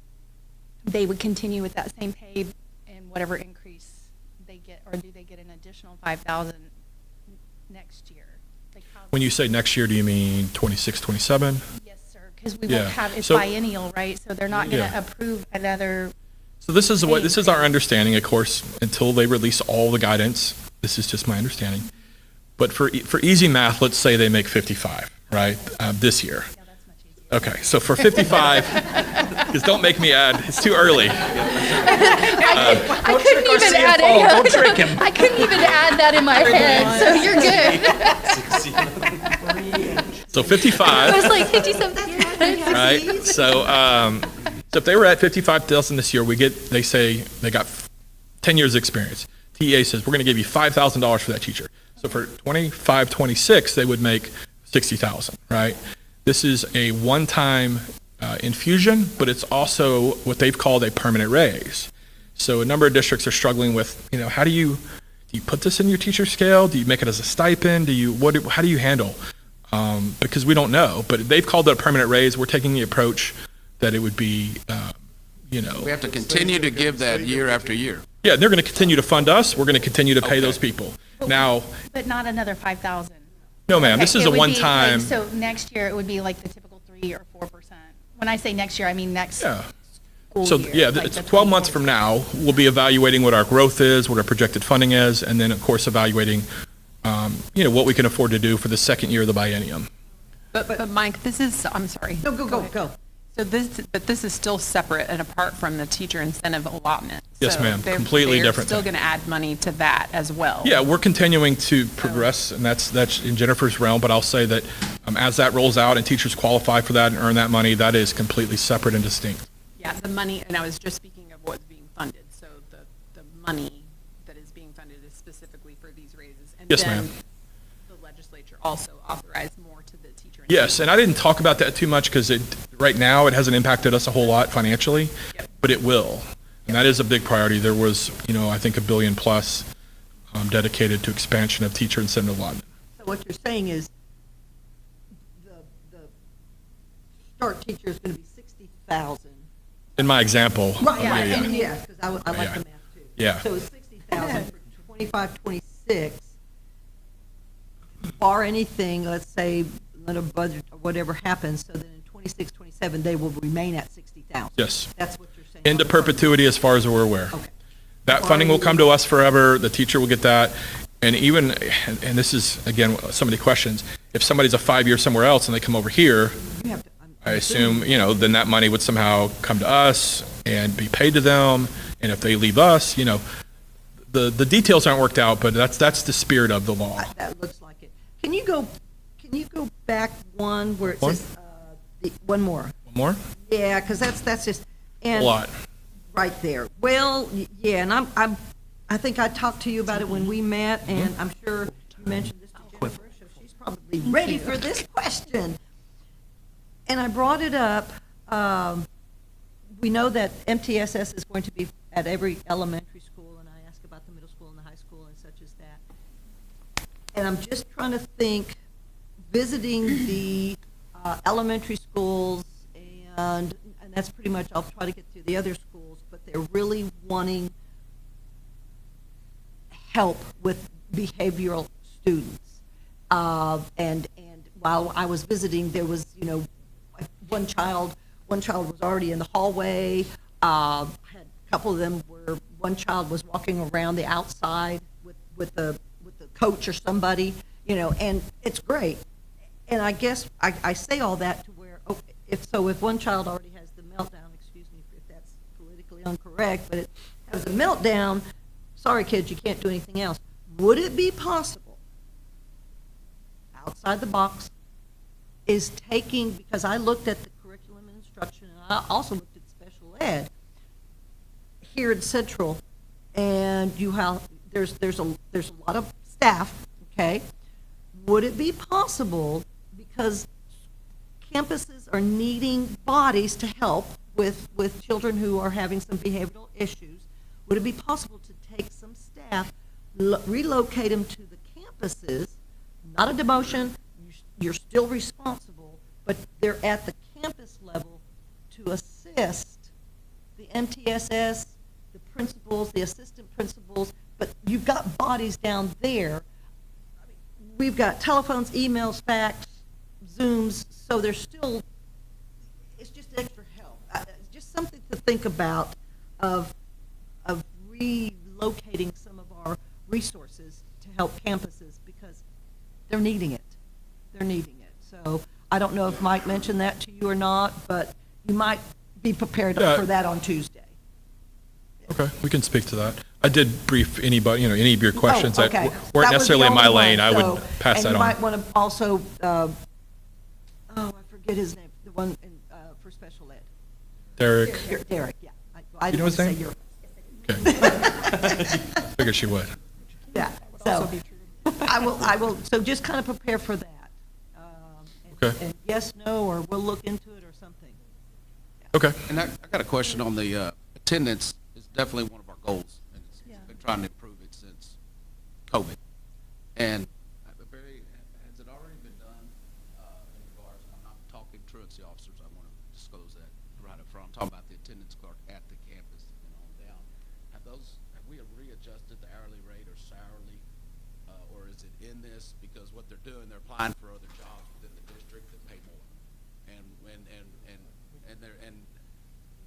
they would continue with that same pay and whatever increase they get, or do they get an additional 5,000 next year? Like When you say next year, do you mean 26, 27? Yes, sir, because we Yeah. won't have, it's So- biennial, right? So they're not going to Yeah. approve another. So this is our understanding, of course, until they release all the guidance. This is just my understanding. But for easy math, let's say they make 55, right, this year. Yeah, that's much easier. Okay, so for 55, because don't make me add, it's too early. I couldn't even add it. Don't trick him. I couldn't even add that in my head, so you're good. So I 55, was like 57. right? So if they were at 55,000 this year, they say they got 10 years experience. TEA says, we're going to give you $5,000 for that teacher. So for 25, 26, they would make 60,000, right? This is a one-time infusion, but it's also what they've called a permanent raise. So a number of districts are struggling with, how do you put this in your teacher scale? Do you make it as a stipend? How do you handle? Because we don't know, but they've called it a permanent raise. We're taking the approach that it would be, We have to continue to give that year after year. Yeah, they're going to continue to fund us. We're going to continue to pay those people. Now, But not another 5,000. no, ma'am, this Okay, is it a would be one-time. like- So next year, it would be like the typical 3 or 4%. When I say next year, I mean next Yeah. school So, year. yeah, like it's the 12 months from now, we'll be evaluating what our growth is, what our projected funding is, and then, of course, evaluating, what we can afford to do for the second year of the biennium. But Mike, I'm sorry. No, go. So this is still separate and apart from the teacher incentive allotment. Yes, So ma'am. they're- Completely different They're still thing. going to add money to that as well. Yeah, we're continuing to progress, and that's in Jennifer's realm, but I'll say that as that rolls out and teachers qualify for that and earn that money, that is completely separate and distinct. Yeah, the money, and I was just speaking of what's being funded. So the money that is being funded is specifically for these raises. And Yes, then ma'am. the also authorize more to the teacher. Yes, and I didn't talk about that too much because right now it hasn't impacted us a whole lot financially, but it will. And that is a big priority. There was, I think $1 billion plus dedicated to expansion of teacher incentive allotment. So what you're saying is the start teacher is going to be 60,000. In my example. Right, yeah. yes, because I like Yeah. the math too. Yeah. So it's 60,000 for 25, 26. Bar anything, let's say, let a budget or whatever happens, so then in 26, 27, they will remain at 60,000. Yes. That's what you're saying. Into perpetuity as far as we're aware. Okay. That funding will come to us forever, the teacher will get that, and even, and this is, again, some of the questions, if somebody's a 5-year somewhere else and they come over here, You have to- I assume, then that money would somehow come to us and be paid to them, and if they leave us, the details aren't worked out, but that's the spirit of the law. That looks like it. Can you go back one where it One? says, one more? One more? Yeah, because that's just. A and lot. Right there. Well, yeah, and I think I talked to you about it when we met, and I'm sure you mentioned this to Jennifer, so she's probably ready for this question. And I brought it up. We know that MTSS is going to be at every elementary school, and I asked about the middle school and the high school and such as that. And I'm just trying to think, visiting the elementary schools, and that's pretty much, I'll try to get through the other schools, but they're really wanting help with behavioral students. And while I was visiting, there was, one child was already in the hallway. Had a couple of them where one child was walking around the outside with the coach or somebody, and it's great. And I guess I say all that to where, if one child already has the meltdown, excuse me if that's politically incorrect, but it has a meltdown, sorry kids, you can't do anything else. Would it be possible, outside the box, is taking, because I looked at the curriculum and instruction, and I also looked at special ed here at Central, and there's a lot of staff, okay? Would it be possible, because campuses are needing bodies to help with children who are having some behavioral issues, would it be possible to take some staff, relocate them to the campuses, not a demotion, you're still responsible, but they're at the campus level to assist the MTSS, the principals, the assistant principals, but you've got bodies down there. I mean, we've got telephones, emails, fax, Zooms, so there's still, it's just extra help. It's just something to think about of relocating some of our resources to help campuses because they're needing it. They're needing it. So I don't know if Mike mentioned that to you or not, but you might be prepared for that on Tuesday. Okay, we can speak to that. I did brief anybody, any of your questions that okay. weren't That was necessarily the in my only lane. one, I would pass that And you on. might want to also, I forget his name, the one for special ed. Derek, Derek, yeah. I You know his didn't name? say your- okay. Figured she would. Yeah, so I will, so just kind of prepare for that. Okay. And yes, no, or we'll look into it or something. Okay. And I got a question on the attendance. Is definitely one of our goals, and it's been trying to improve it since COVID. And has it already been done in regards? I'm not talking truancy officers. I want to disclose that right up front. I'm talking about the attendance clerk at the campus and on down. Have we readjusted the hourly rate or salary, or is it in this? Because what they're doing, they're applying for other jobs within the district that pay more,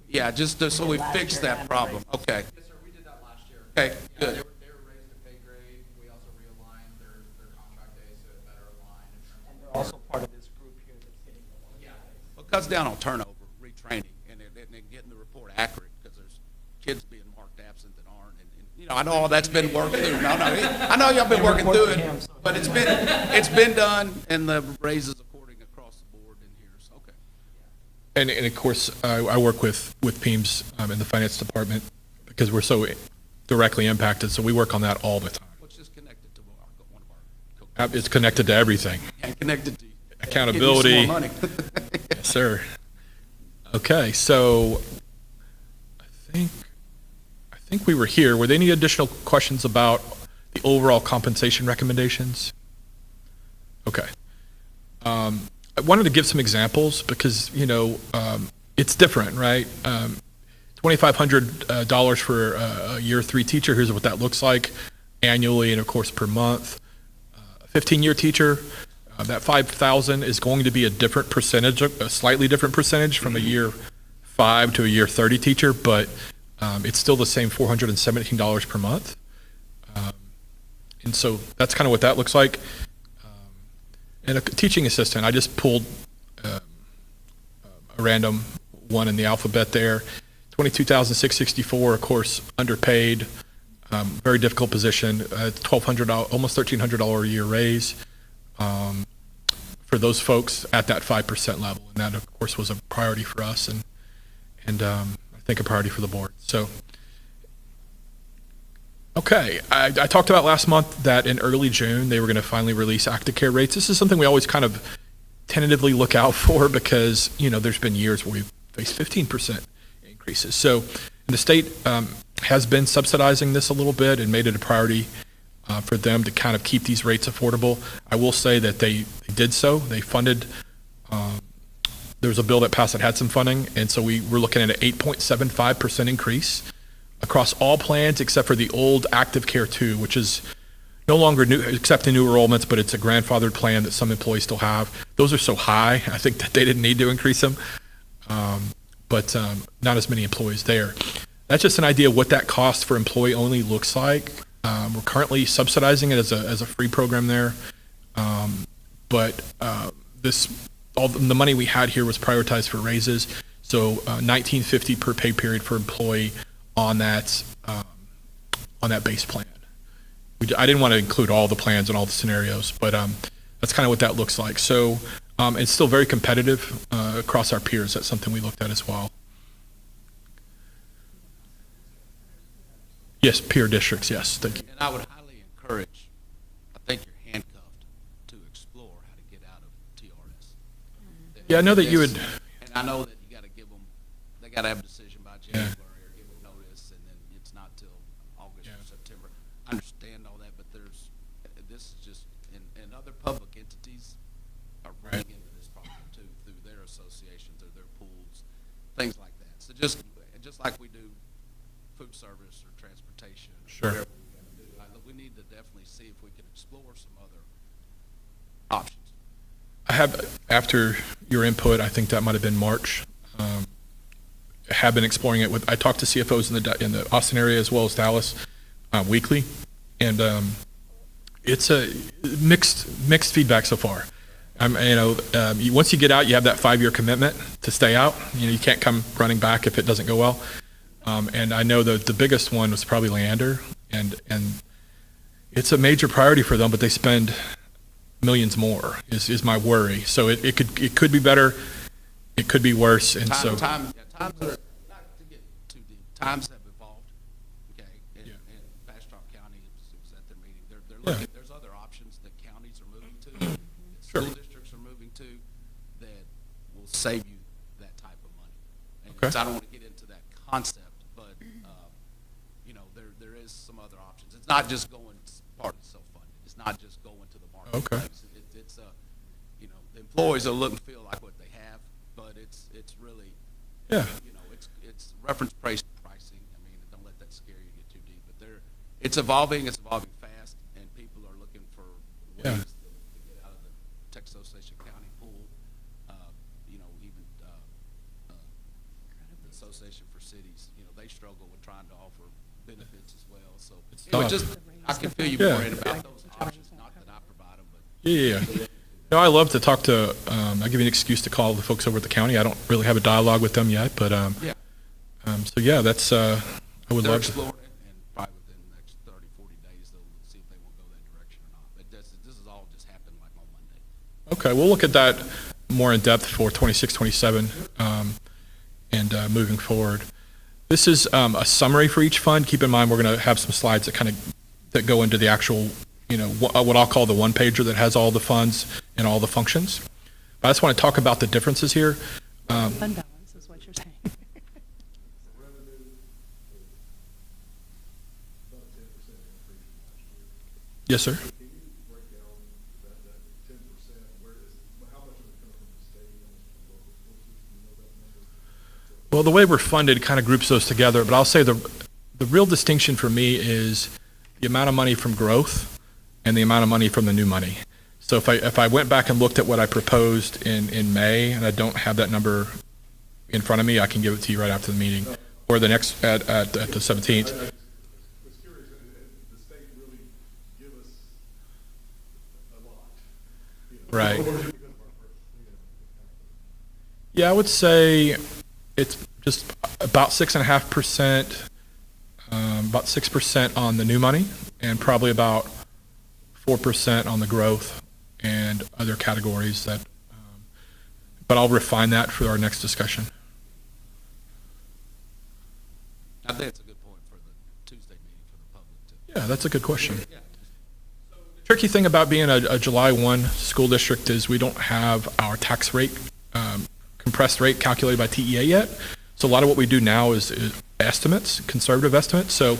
yeah, just so we fix that problem. Okay. Yes, sir, we did that last year. Okay, Yeah, good. they were raised to pay grade. We also realigned their contract days to better align in terms of. And they're also part of this group here that's getting the one. Yeah. Well, it cuts down on turnover, retraining, and getting the report accurate, because there's kids being marked absent that aren't, and I know all that's been worked through. I know y'all been working through it, but it's been done, and the raises according across the board in here, so, okay. And of course, I work with PEAMS in the finance department because we're so directly impacted, so we work on that all the time. Which is connected to one of our It's connected to everything. And connected to Accountability. Give you some more money. Yes, sir. Okay, so I think we were here. Were there any additional questions about the overall compensation recommendations? Okay. I wanted to give some examples because, it's different, right? $2,500 for a year 3 teacher, here's what that looks like annually and of course per month. A 15-year teacher, that $5,000 is going to be a different percentage, a slightly different percentage from a year 5 to a year 30 teacher, but it's still the same $417 per month. And so that's kind of what that looks like. And a teaching assistant, I just pulled a random one in the alphabet there. $22,664, of course, underpaid, very difficult position, $1,200, almost $1,300 a year raise for those folks at that 5% level. And that, of course, was a priority for us and I think a priority for the board. So, okay, I talked about last month that in early June, they were going to finally release active care rates. This is something we always kind of tentatively look out for because, there's been years where we've faced 15% increases. So the state has been subsidizing this a little bit and made it a priority for them to kind of keep these rates affordable. I will say that they did so. They funded, there was a bill that passed that had some funding, and so we were looking at an 8.75% increase across all plans except for the old Active Care 2, which is no longer new, accepting new enrollments, but it's a grandfathered plan that some employees still have. Those are so high, I think that they didn't need to increase them, but not as many employees there. That's just an idea of what that cost for employee only looks like. We're currently subsidizing it as a free program there, but all the money we had here was prioritized for raises. So $19.50 per pay period for employee on that base plan. I didn't want to include all the plans and all the scenarios, but that's kind of what that looks like. So it's still very competitive across our peers. That's something we looked at as well. Yes, peer districts, yes, thank you. And I would highly encourage, I think you're handcuffed to explore how to get out of TRS. Yeah, I know that you would. And I know that you got to give them, they got to have a decision by January or give them notice, and then it's not till August or September. I understand all that, but this is just, and other public entities are running into this problem too, through their associations or their pools, things like that. So just like we do food service or transportation, Sure. whatever we got to do, we need to definitely see if we can explore some other options. I have, after your input, I think that might have been March, have been exploring it with, I talked to CFOs in the Austin area as well as Dallas weekly, and it's a mixed feedback so far. Once you get out, you have that 5-year commitment to stay out. You can't come running back if it doesn't go well. And I know that the biggest one was probably Leander, and it's a major priority for them, but they spend millions more is my worry. So it could be better, it could be worse, and times are, not to get too deep, times have evolved, okay? And Bastrop County was at their meeting. They're looking, there's other options that counties are moving to, that school districts are moving to, that will save you that type of money. And I don't want to get into that concept, but there is some other options. It's not just going part of self-funded. It's not just going to the marketplace. It's the employees will look and feel like what they have, but it's really it's reference price pricing. I mean, don't let that scare you get too deep. But it's evolving fast, and people are looking for ways to get out of the Texas Association County pool. Even the Association for Cities, they struggle with trying to offer benefits as well. So I can feel you worried about those options. Not that I provide them, but Yeah. No, I love to talk to, I'll give you an excuse to call the folks over at the county. I don't really have a dialogue with them yet, but, that's, I would they're love to. exploring it, and probably within the next 30, 40 days, they'll see if they will go that direction or not. But this is all just happened like on Monday. Okay, we'll look at that more in depth for 26, 27, and moving forward. This is a summary for each fund. Keep in mind, we're going to have some slides that go into the actual what I'll call the one pager that has all the funds and all the functions. But I just want to talk about the differences here. Fund balance is what you're saying. Yes, sir. Well, the way we're funded kind of groups those together, but I'll say the real distinction for me is the amount of money from growth and the amount of money from the new money. So if I went back and looked at what I proposed in May, and I don't have that number in front of me, I can give it to you right after the meeting, or the next, at the 17th. Right. Yeah, I would say it's just about 6.5%, about 6% on the new money, and probably about 4% on the growth and other categories that, but I'll refine that for our next discussion. I think it's a good point for the Tuesday meeting for the public, too. Yeah, that's a good question. The tricky thing about being a July 1 school district is we don't have our tax rate, compressed rate calculated by TEA yet. So a lot of what we do now is estimates, conservative estimates. So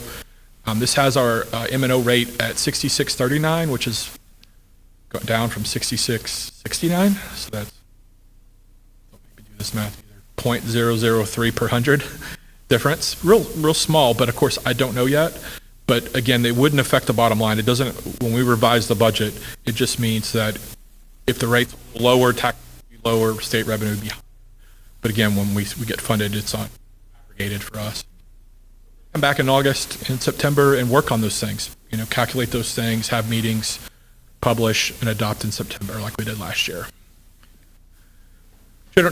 this has our M&O rate at 66.39, which is down from 66.69. So that's, don't make me do this math either, 0.003 per 100 difference. Real small, but of course I don't know yet. But again, it wouldn't affect the bottom line. It doesn't, when we revise the budget, it just means that if the rate's lower, tax would be lower, state revenue would be higher. But again, when we get funded, it's on aggregated for us. Come back in August and September and work on those things. Calculate those things, have meetings, publish, and adopt in September like we did last year.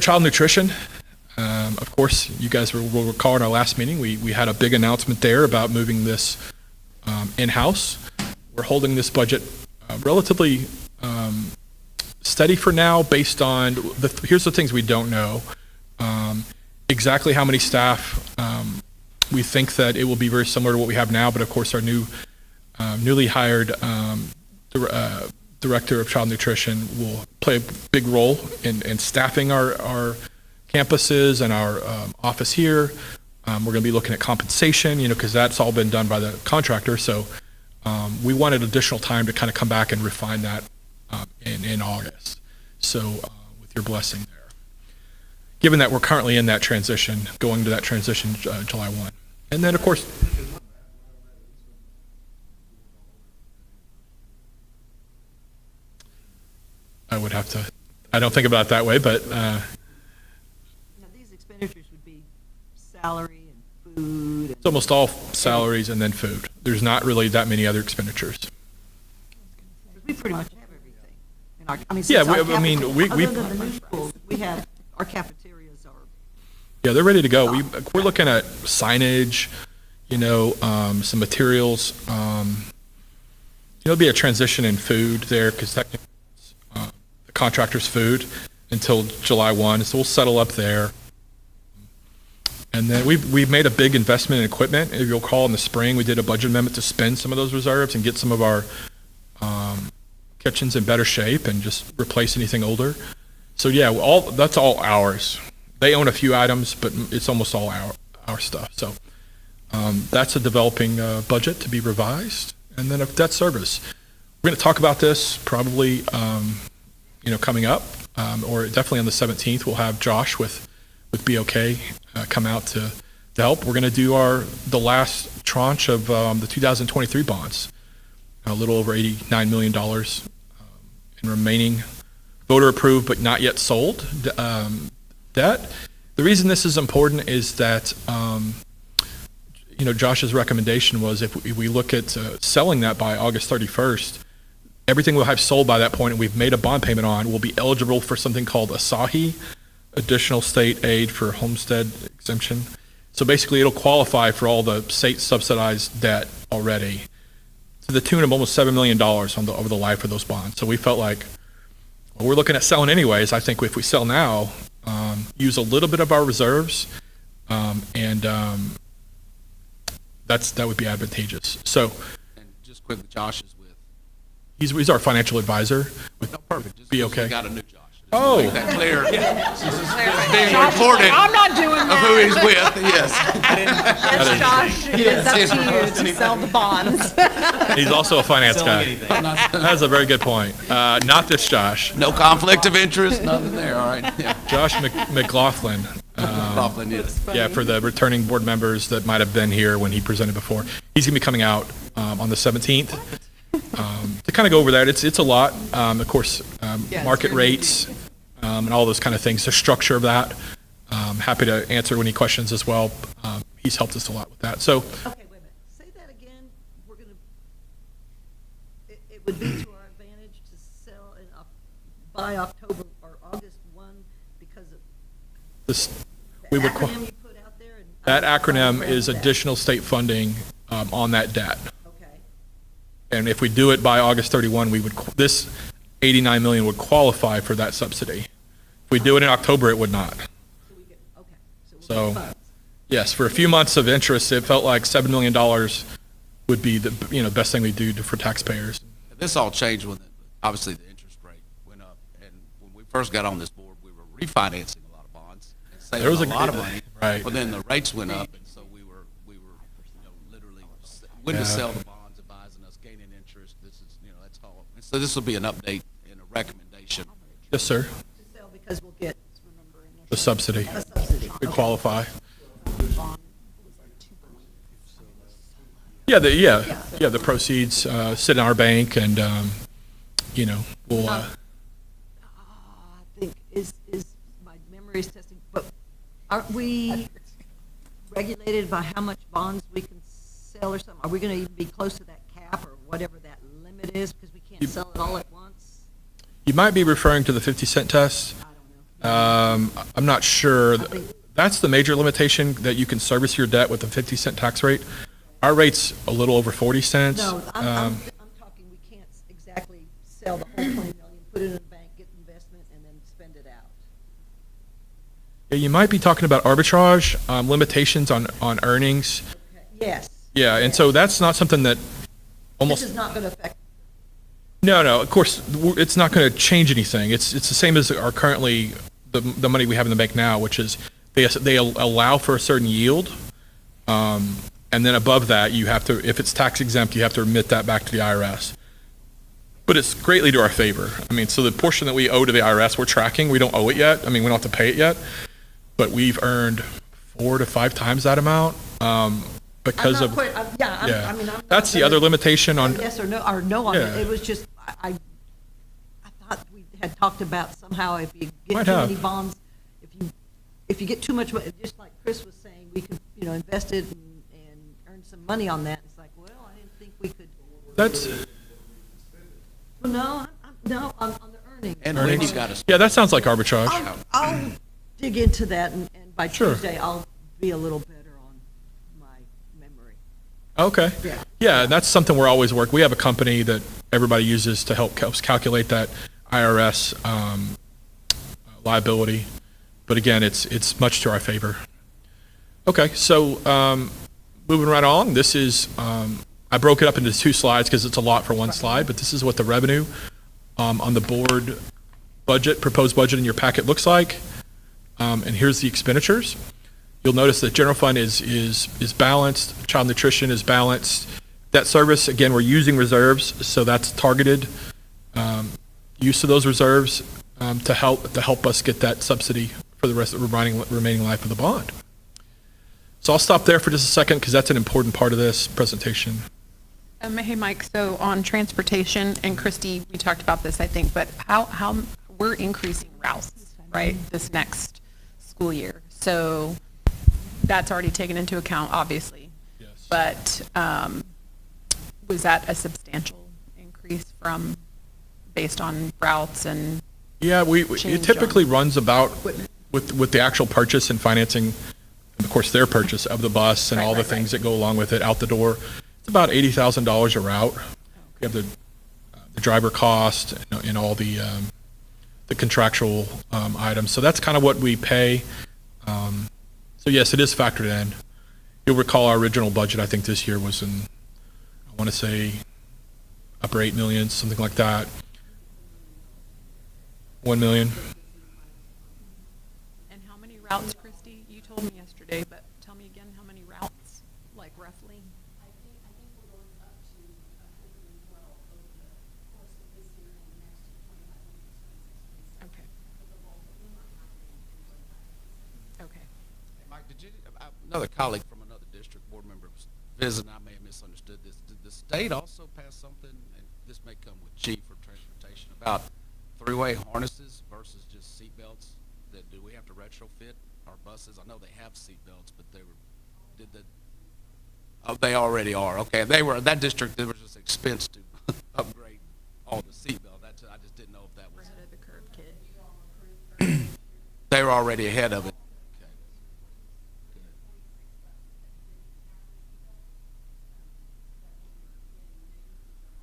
Child nutrition. Of course, you guys will recall in our last meeting, we had a big announcement there about moving this in-house. We're holding this budget relatively steady for now based on, here's the things we don't know. Exactly how many staff. We think that it will be very similar to what we have now, but of course our newly hired director of child nutrition will play a big role in staffing our campuses and our office here. We're going to be looking at compensation, because that's all been done by the contractor. So we wanted additional time to kind of come back and refine that in August. So with your blessing there. Given that we're currently in that transition, going to that transition July 1. And then, of course, I would have to, I don't think about it that way, but Now, these expenditures would be salary and food. it's almost all salaries and then food. There's not really that many other expenditures. We pretty much have everything. In our, Yeah, since our we- I mean, cafeteria- we- Other than the new schools, we have, our cafeterias are. Yeah, they're ready to go. We're looking at signage, some materials. There'll be a transition in food there because technically it's the contractor's food until July 1, so we'll settle up there. And then we've made a big investment in equipment. If you'll recall, in the spring, we did a budget amendment to spend some of those reserves and get some of our kitchens in better shape and just replace anything older. So yeah, that's all ours. They own a few items, but it's almost all our stuff. So that's a developing budget to be revised. And then debt service. We're going to talk about this probably, coming up, or definitely on the 17th. We'll have Josh with BOK come out to help. We're going to do the last tranche of the 2023 bonds, a little over $89 million in remaining voter approved but not yet sold debt. The reason this is important is that Josh's recommendation was if we look at selling that by August 31st, everything we'll have sold by that point and we've made a bond payment on will be eligible for something called ASAHI, Additional State Aid for Homestead Exemption. So basically it'll qualify for all the state subsidized debt already to the tune of almost $7 million over the life of those bonds. So we felt like, well, we're looking at selling anyways. I think if we sell now, use a little bit of our reserves, and that would be advantageous. So, And just quickly, Josh is with He's our financial advisor. Perfect. Just Be because we okay. got a new Josh. Oh. Make that clear. Since it's being recorded I'm not doing of who he's with, yes. Yes, Josh, it's up to you to sell the bonds. He's also a finance guy. That's a very good point. Not this Josh. No conflict of interest, nothing there, all right. Yeah. Josh McLaughlin. Laughlin, yes. Yeah, for the returning board members that might have been here when he presented before. He's going to be coming out on the 17th to kind of go over that. It's a lot. Of course, market rates and all those kind of things, the structure of that. Happy to answer any questions as well. He's helped us a lot with that. So Okay, wait a minute. Say that again. We're going to, it would be to our advantage to sell by October or August 1 because of this, the we would, acronym you put out there? And that I'm trying to acronym grasp is that. additional state funding on that debt. Okay. And if we do it by August 31, this 89 million would qualify for that subsidy. If we do it in October, it would not. So we get, okay. So So- we'll get funds. Yes, for a few months of interest, it felt like $7 million would be the, best thing we do for taxpayers. This all changed when, obviously, the interest rate went up. And when we first got on this board, we were refinancing a lot of bonds and There was saving a a- lot of money. right. But then the rates went up, and so we were literally, when to Yeah. sell the bonds, advising us, gaining interest. This is, that's all. And so this will be an update and a recommendation. Yes, sir, To sell because we'll get the subsidy. a subsidy. We qualify. Yeah, the proceeds sit in our bank and, we'll, I think is my memory is testing, but aren't we regulated by how much bonds we can sell or something? Are we going to even be close to that cap or whatever that limit is because we can't sell it all at once? you might be referring to the 50-cent test. I don't know. I'm not sure. think- That's the major limitation, that you can service your debt with a 50-cent tax rate. Our rate's a little over 40 cents. No, I'm talking, we can't exactly sell the whole 20 million, put it in a bank, get investment, and then spend it out. Yeah, you might be talking about arbitrage, limitations on earnings. Okay. Yes. Yeah, and so that's not something that This almost, is not going to affect, no, of course, it's not going to change anything. It's the same as our currently, the money we have in the bank now, which is they allow for a certain yield. And then above that, you have to, if it's tax exempt, you have to remit that back to the IRS. But it's greatly to our favor. I mean, so the portion that we owe to the IRS, we're tracking. We don't owe it yet. I mean, we don't have to pay it yet. But we've earned 4 to 5 times that amount because I'm of, not quite, yeah. I mean, I'm not That's the gonna other limitation on, Yes or no on it. Yeah. It was just, I thought we had talked about somehow if you get Might too have. many bonds, if you get too much, just like Chris was saying, we could, invest it and earn some money on that. It's like, well, I didn't think we could. that's, Well, no, no, on the earnings. And Wendy got us. yeah, that sounds like arbitrage. I'll dig into that, and by Sure. Tuesday, I'll be a little better on my memory. Okay. Yeah. Yeah, and that's something we're always working. We have a company that everybody uses to helps calculate that IRS liability. But again, it's much to our favor. Okay, so moving right on, this is, I broke it up into 2 slides because it's a lot for one slide, but this is what the revenue on the board budget, proposed budget in your packet looks like. And here's the expenditures. You'll notice that general fund is balanced, child nutrition is balanced. Debt service, again, we're using reserves, so that's targeted use of those reserves to help us get that subsidy for the rest of the remaining life of the bond. So I'll stop there for just a second because that's an important part of this presentation. Hey, Mike, so on transportation, and Christy, we talked about this, I think, but how we're increasing routes, right, this next school year. So that's already taken into account, obviously. Yes. But was that a substantial increase based on routes and? Yeah, it Change typically on runs about with the actual purchase and financing, and of course, their purchase of the bus and all the things that go along with it out the door. It's about $80,000 a route. We have the driver cost and all the contractual items. So that's kind of what we pay. So yes, it is factored in. You'll recall our original budget, I think this year was I want to say upper 8 million, something like that. 1 million. And how many routes, Christy? You told me yesterday, but tell me again, how many routes, like roughly? I think we're going up to 112 over the course of this year and the next 25, 26, 27. Okay. But the bulk of them are happening in 25. Okay. Hey, Mike, another colleague from another district, board member, was visiting, I may have misunderstood this. Did the state also pass something, and this may come with chief or transportation, about three-way harnesses versus just seat belts? Do we have to retrofit our buses? I know they have seat belts, but they already are. Okay, that district, there was just expense to upgrade all the seat belts. I just didn't know if that was. Ahead of the curve, kid. They were already ahead of it. Okay. Good.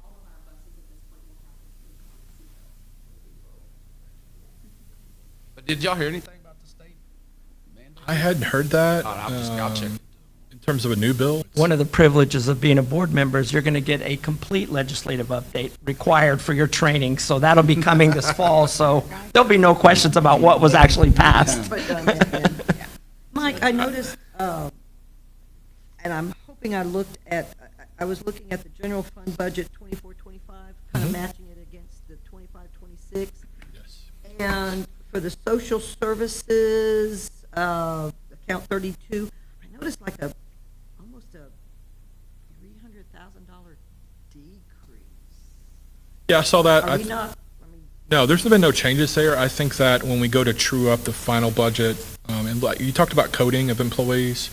All of our buses at this point will have the seatbelts. But did y'all hear anything about the state mandate? I hadn't heard that. I'll check it. In terms of a new bill. One of the privileges of being a board member is you're going to get a complete legislative update required for your training, so that'll be coming this fall, so there'll be no questions about what was actually passed. Mike, I noticed, and I'm hoping I was looking at the general fund budget 24-25, kind of matching it against the 25-26. Yes. And for the social services, account 32, I noticed like almost a $300,000 decrease. Yeah, I saw that. Are we not, No, there's been no changes there. I think that when we go to true up the final budget, and like you talked about coding of employees,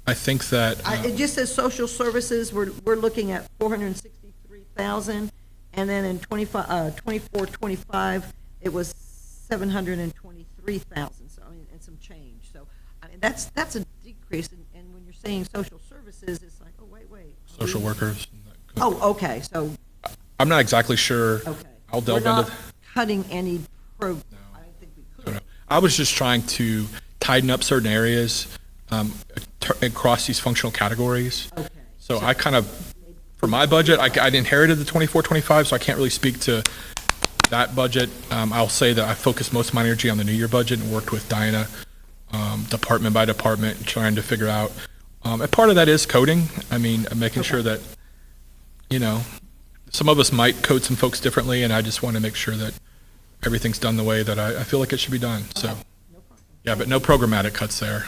I think that. it just says social services, we're looking at 463,000, and then in 24-25, it was 723,000, so, I mean, and some change. So, I mean, that's a decrease, and when you're saying social services, it's like, oh, wait. Social workers. Oh, okay, so, I'm not exactly sure. okay. I'll delve We're not into. cutting any I don't think we could. I was just trying to tighten up certain areas across these functional categories. Okay. So I kind of, for my budget, I inherited the 24-25, so I can't really speak to that budget. I'll say that I focused most of my energy on the New Year budget and worked with Diana, department by department, trying to figure out. And part of that is coding. I mean, making sure that, some of us might code some folks differently, and I just want to make sure that everything's done the way that I feel like it should be done. So, yeah, but no programmatic cuts there.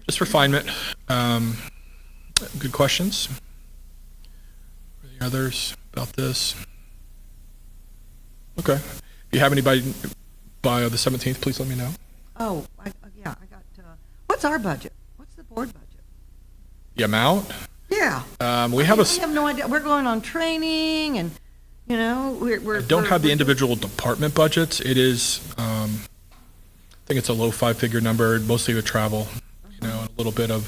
Just refinement. Good questions. Any others about this? Okay. If you have anybody by the 17th, please let me know. Oh, I got, what's our budget? What's the board budget? The amount? Yeah. We have We have no idea. We're going on training and, we're. I don't have the individual department budgets. It is, I think it's a low five-figure number, mostly with travel, a little bit of,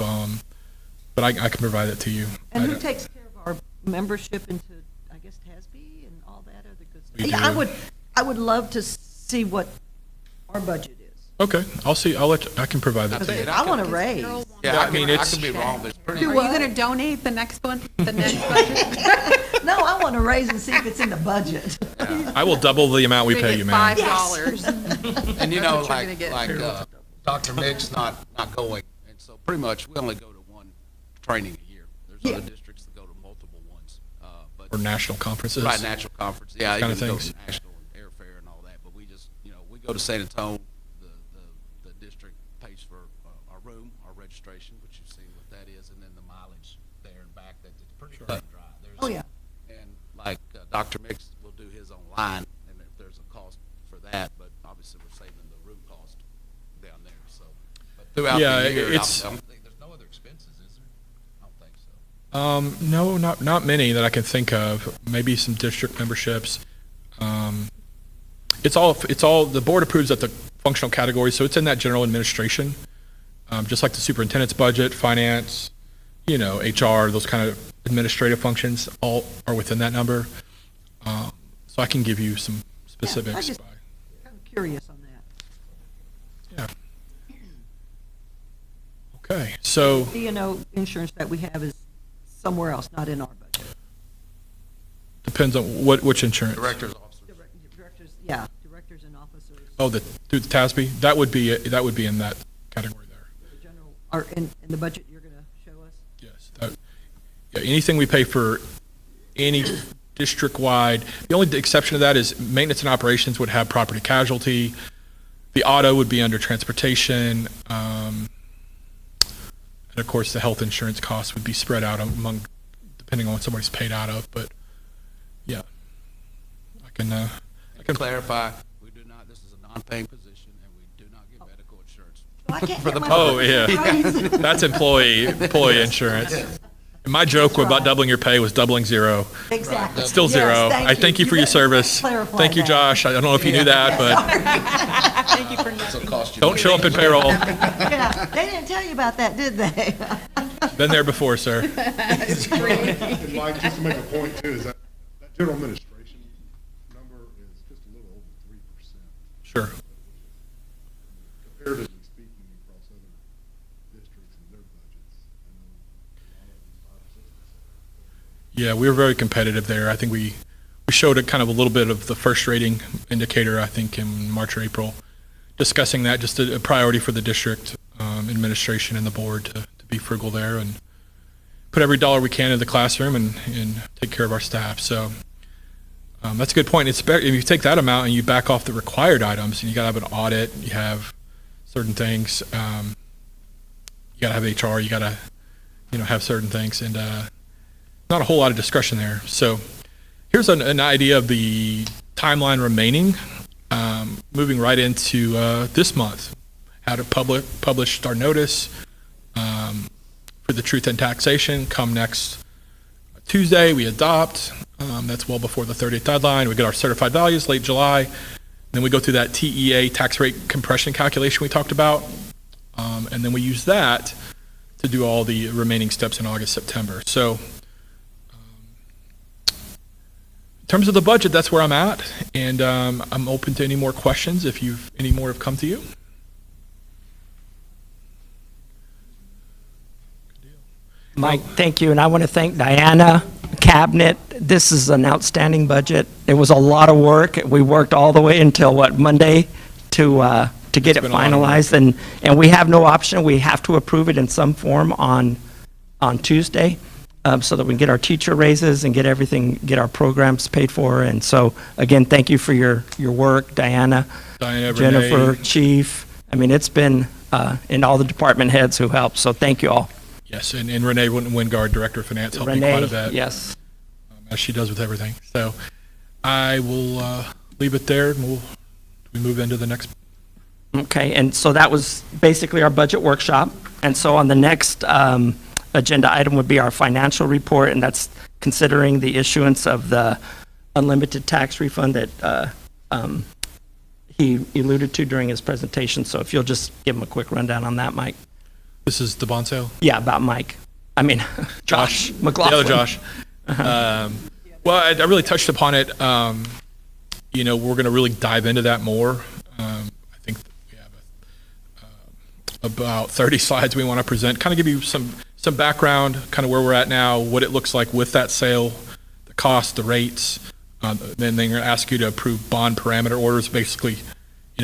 but I can provide it to you. And who takes care of our membership into, I guess, TASB and all that other good stuff? We Yeah, do. I would love to see what our budget is. Okay, I can provide that to you. I want to raise. Yeah, I mean, I it's- could be wrong, but it's pretty. Are you going to donate the next one, the next budget? No, I want to raise and see if it's in the budget. I will double the amount we pay you, man. $5. And That's what you're gonna get. Dr. Mick's not going, and so pretty much we only go to one training a year. There's other districts that go to multiple ones, but. Or national conferences. Right, national conference, yeah, Kind you of can go things. to national and airfare and all that, but we just, we go to San Antonio, the district pays for our room, our registration, which you've seen what that is, and then the mileage there and back, that's pretty cut and dry. Oh, yeah. And like Dr. Mix will do his online, and if there's a cost for that, but obviously we're saving the room cost down there, so. But throughout Yeah, the year, I it's- don't think, there's no other expenses, is there? I don't think so. No, not many that I can think of. Maybe some district memberships. It's all, the board approves at the functional category, so it's in that general administration. Just like the superintendent's budget, finance, HR, those kind of administrative functions, all are within that number. So I can give you some specifics. I just by- kind of curious on that. Yeah. Okay, so, D&O insurance that we have is somewhere else, not in our budget. Depends on which insurance. Director's officer. Directors, yeah, directors and officers. Oh, through the TASB? That would be in that category there. The general, or in the budget you're going to show us? Yes. Yeah, anything we pay for any district-wide, the only exception to that is maintenance and operations would have property casualty. The auto would be under transportation. And of course, the health insurance costs would be spread out among, depending on what somebody's paid out of. But yeah, I can Clarify, we do not, this is a non-paying position, and we do not get medical insurance. I can't For get the my- Oh, yeah. That's employee insurance. And my joke about doubling your pay was doubling zero. Exactly. It's still Yes, zero. I thank you for your service. Clarify Thank you, that. Josh. I don't know if you knew that, but Thank you for It'll cost you. don't show up in payroll. Yeah, they didn't tell you about that, did they? Been there before, sir. And Mike, just to make a point too, is that general administration number is just a little over 3%. Sure. Comparatively speaking, across other districts and their budgets, I know a lot of them 5-6%. Yeah, we were very competitive there. I think we showed a kind of a little bit of the first rating indicator, I think, in March or April, discussing that, just a priority for the district administration and the board to be frugal there and put every dollar we can in the classroom and take care of our staff. So that's a good point. It's better if you take that amount and you back off the required items, and you got to have an audit, you have certain things, you got to have HR, you got to have certain things, and not a whole lot of discretion there. So here's an idea of the timeline remaining, moving right into this month. How to publish our notice for the truth and taxation come next Tuesday. We adopt. That's well before the 30th deadline. We get our certified values late July. Then we go through that TEA tax rate compression calculation we talked about. And then we use that to do all the remaining steps in August, September. So in terms of the budget, that's where I'm at. And I'm open to any more questions if any more have come to you. Mike, thank you, and I want to thank Diana, Cabinet. This is an outstanding budget. It was a lot of work. We worked all the way until, Monday to get it been a lot of work. finalized, and we have no option. We have to approve it in some form on Tuesday, so that we can get our teacher raises and get our programs paid for. And so, again, thank you for your work, Diana, Jennifer, Renee. Chief. I mean, it's been, and all the department heads who helped, so thank you all. Yes, and Renee Wingard, Director of Finance, helped me quite a bit. Yes. As she does with everything. So I will leave it there, and we move into the next. Okay, and so that was basically our budget workshop. And so on the next agenda item would be our financial report, and that's considering the issuance of the unlimited tax refund that he alluded to during his presentation. So if you'll just give him a quick rundown on that, Mike. This is the bond sale? Yeah, about Mike. I mean, Josh McLaughlin. The other Josh. Well, I really touched upon it. We're going to really dive into that more. I think we have about 30 slides we want to present, kind of give you some background, kind of where we're at now, what it looks like with that sale, the cost, the rates. Then they're going to ask you to approve bond parameter orders, basically,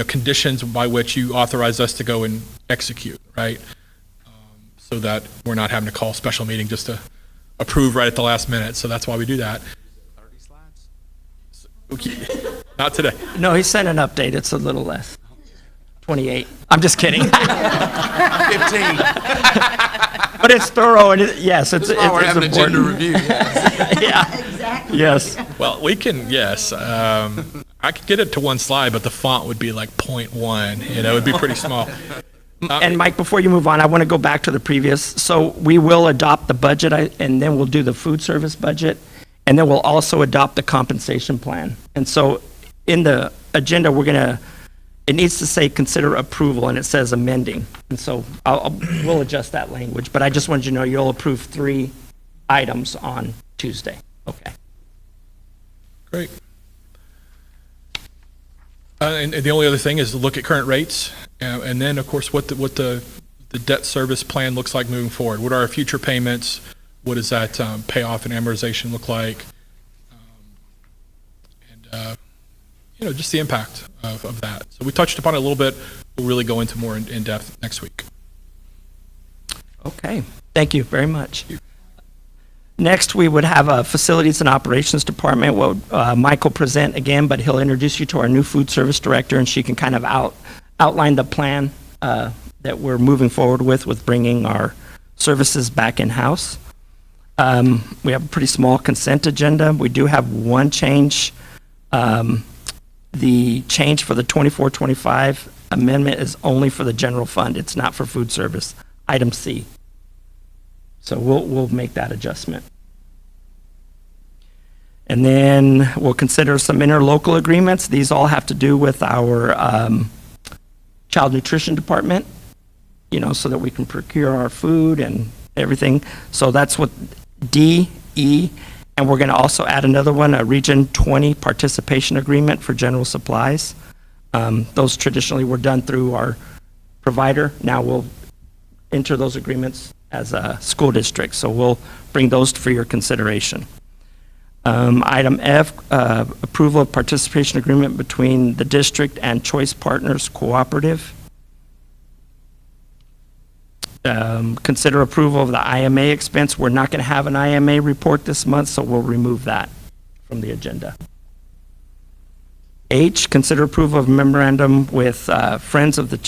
conditions by which you authorize us to go and execute, right? So that we're not having to call a special meeting just to approve right at the last minute. So that's why we do that. 30 slides? Okay. Not today. No, he sent an update. It's a little less. 28. I'm just kidding. 15. But it's thorough, and yes, it's That's why we're having important. agenda review. Yes. Yeah. Exactly. Yes. Well, we can, yes. I could get it to one slide, but the font would be like 0.1. It would be pretty small. And Mike, before you move on, I want to go back to the previous. So we will adopt the budget, and then we'll do the food service budget, and then we'll also adopt the compensation plan. And so in the agenda, it needs to say consider approval, and it says amending. And so we'll adjust that language. But I just wanted you to know you'll approve 3 items on Tuesday. Okay. Great. And the only other thing is to look at current rates, and then, of course, what the debt service plan looks like moving forward. What are our future payments? What does that payoff and amortization look like? Just the impact of that. So we touched upon it a little bit. We'll really go into more in depth next week. Okay, thank you very much. Next, we would have a Facilities and Operations Department. Well, Mike will present again, but he'll introduce you to our new food service director, and she can kind of outline the plan that we're moving forward with bringing our services back in-house. We have a pretty small consent agenda. We do have one change. The change for the 24-25 amendment is only for the general fund. It's not for food service. Item C. So we'll make that adjustment. And then we'll consider some interlocal agreements. These all have to do with our child nutrition department, so that we can procure our food and everything. So that's what D, E, and we're going to also add another one, a Region 20 participation agreement for general supplies. Those traditionally were done through our provider. Now we'll enter those agreements as a school district. So we'll bring those for your consideration. Item F, approval of participation agreement between the district and Choice Partners Cooperative. Consider approval of the IMA expense. We're not going to have an IMA report this month, so we'll remove that from the agenda. H, consider approval of memorandum with Friends of the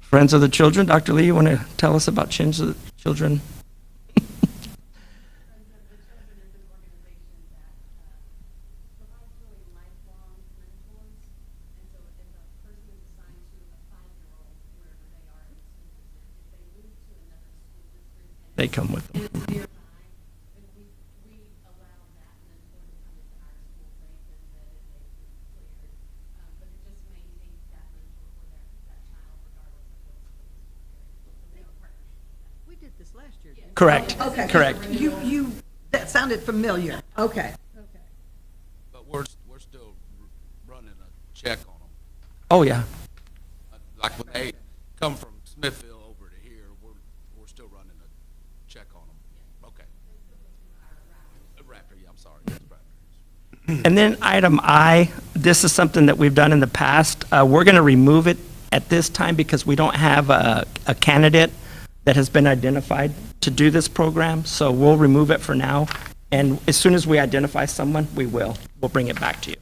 Friends of the Children. Dr. Lee, you want to tell us about Friends of the Children? They come with them. We did this last year, didn't we? Correct. Okay. Correct. That sounded familiar. Okay. But we're still running a check on them. Oh, yeah. Like when they come from Smithville over to here, we're still running a check on them. Okay. Raptor, yeah, I'm sorry. Yes, Raptor. And then item I, this is something that we've done in the past. We're going to remove it at this time because we don't have a candidate that has been identified to do this program. So we'll remove it for now. And as soon as we identify someone, we'll bring it back to you.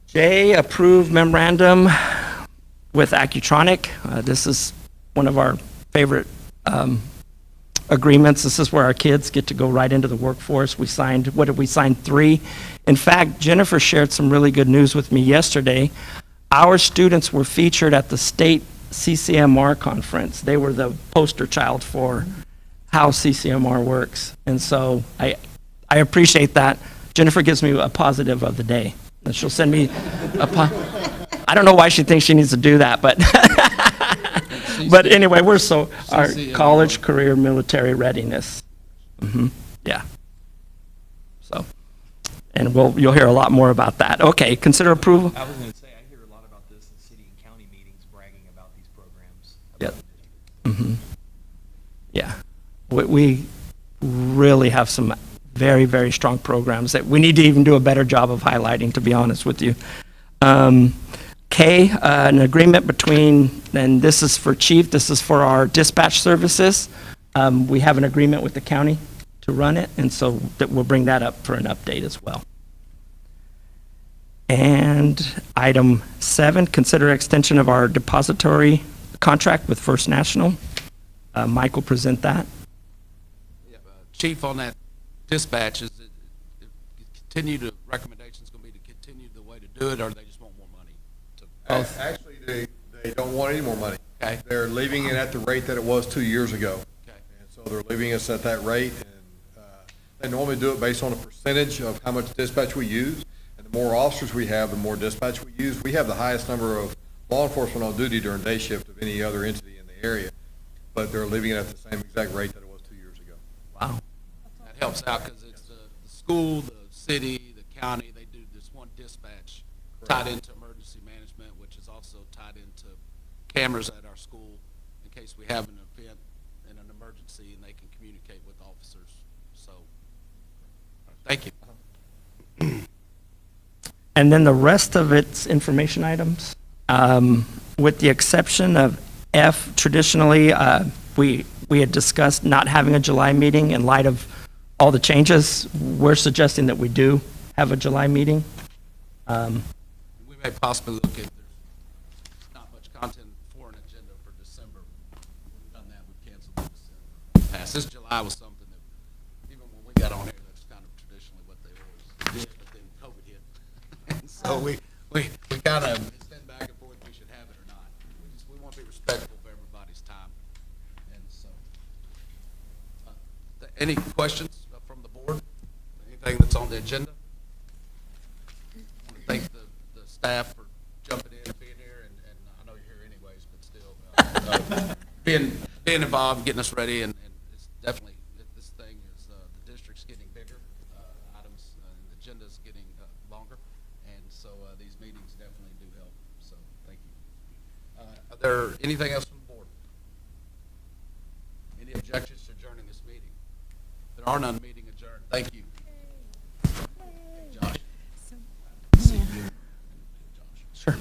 J, approve memorandum with Accutronic. This is one of our favorite agreements. This is where our kids get to go right into the workforce. We signed 3? In fact, Jennifer shared some really good news with me yesterday. Our students were featured at the state CCMR conference. They were the poster child for how CCMR works. And so I appreciate that. Jennifer gives me a positive of the day. And she'll send me I don't know why she thinks she needs to do that, but but anyway, our college, career, military readiness. Yeah. So, and you'll hear a lot more about that. Okay, consider approval. I was going to say, I hear a lot about this in city and county meetings, bragging about these programs. Yep. Yeah. We really have some very, very strong programs that we need to even do a better job of highlighting, to be honest with you. K, an agreement between, and this is for Chief, this is for our dispatch services. We have an agreement with the county to run it, and so we'll bring that up for an update as well. And item 7, consider extension of our depository contract with First National. Mike will present that. Yeah, Chief, on that dispatch, is it continue to, recommendations going to be to continue the way to do it, or they just want more money? Actually, they don't want any more money. Okay. They're leaving it at the rate that it was 2 years ago. Okay. And so they're leaving us at that rate, and they normally do it based on a percentage of how much dispatch we use. And the more officers we have, the more dispatch we use. We have the highest number of law enforcement on duty during day shift of any other entity in the area, but they're leaving it at the same exact rate that it was 2 years ago. Wow. That helps out because it's the school, the city, the county, they do this one dispatch tied into emergency management, which is also tied into cameras at our school in case we have an event in an emergency and they can communicate with officers. So, thank you. And then the rest of it's information items, with the exception of F. Traditionally, we had discussed not having a July meeting in light of all the changes. We're suggesting that we do have a July meeting. We may possibly look at, there's not much content for an agenda for December. We've done that, we've canceled in December. Past this July was something that, even when we got on here, that's kind of traditionally what they always did, but then COVID hit. And so we kind of, it's been back and forth, we should have it or not. We want to be respectful of everybody's time. And so, any questions from the board? Anything that's on the agenda? I want to thank the staff for jumping in and being here, and I know you're here anyways, but still, being involved, getting us ready, and it's definitely, this thing is, the district's getting bigger, items, the agenda's getting longer, and so these meetings definitely do help, so thank you. Are there anything else from the board? Any objections to adjourning this meeting? There are none, meeting adjourned. Thank you. Josh. Sure.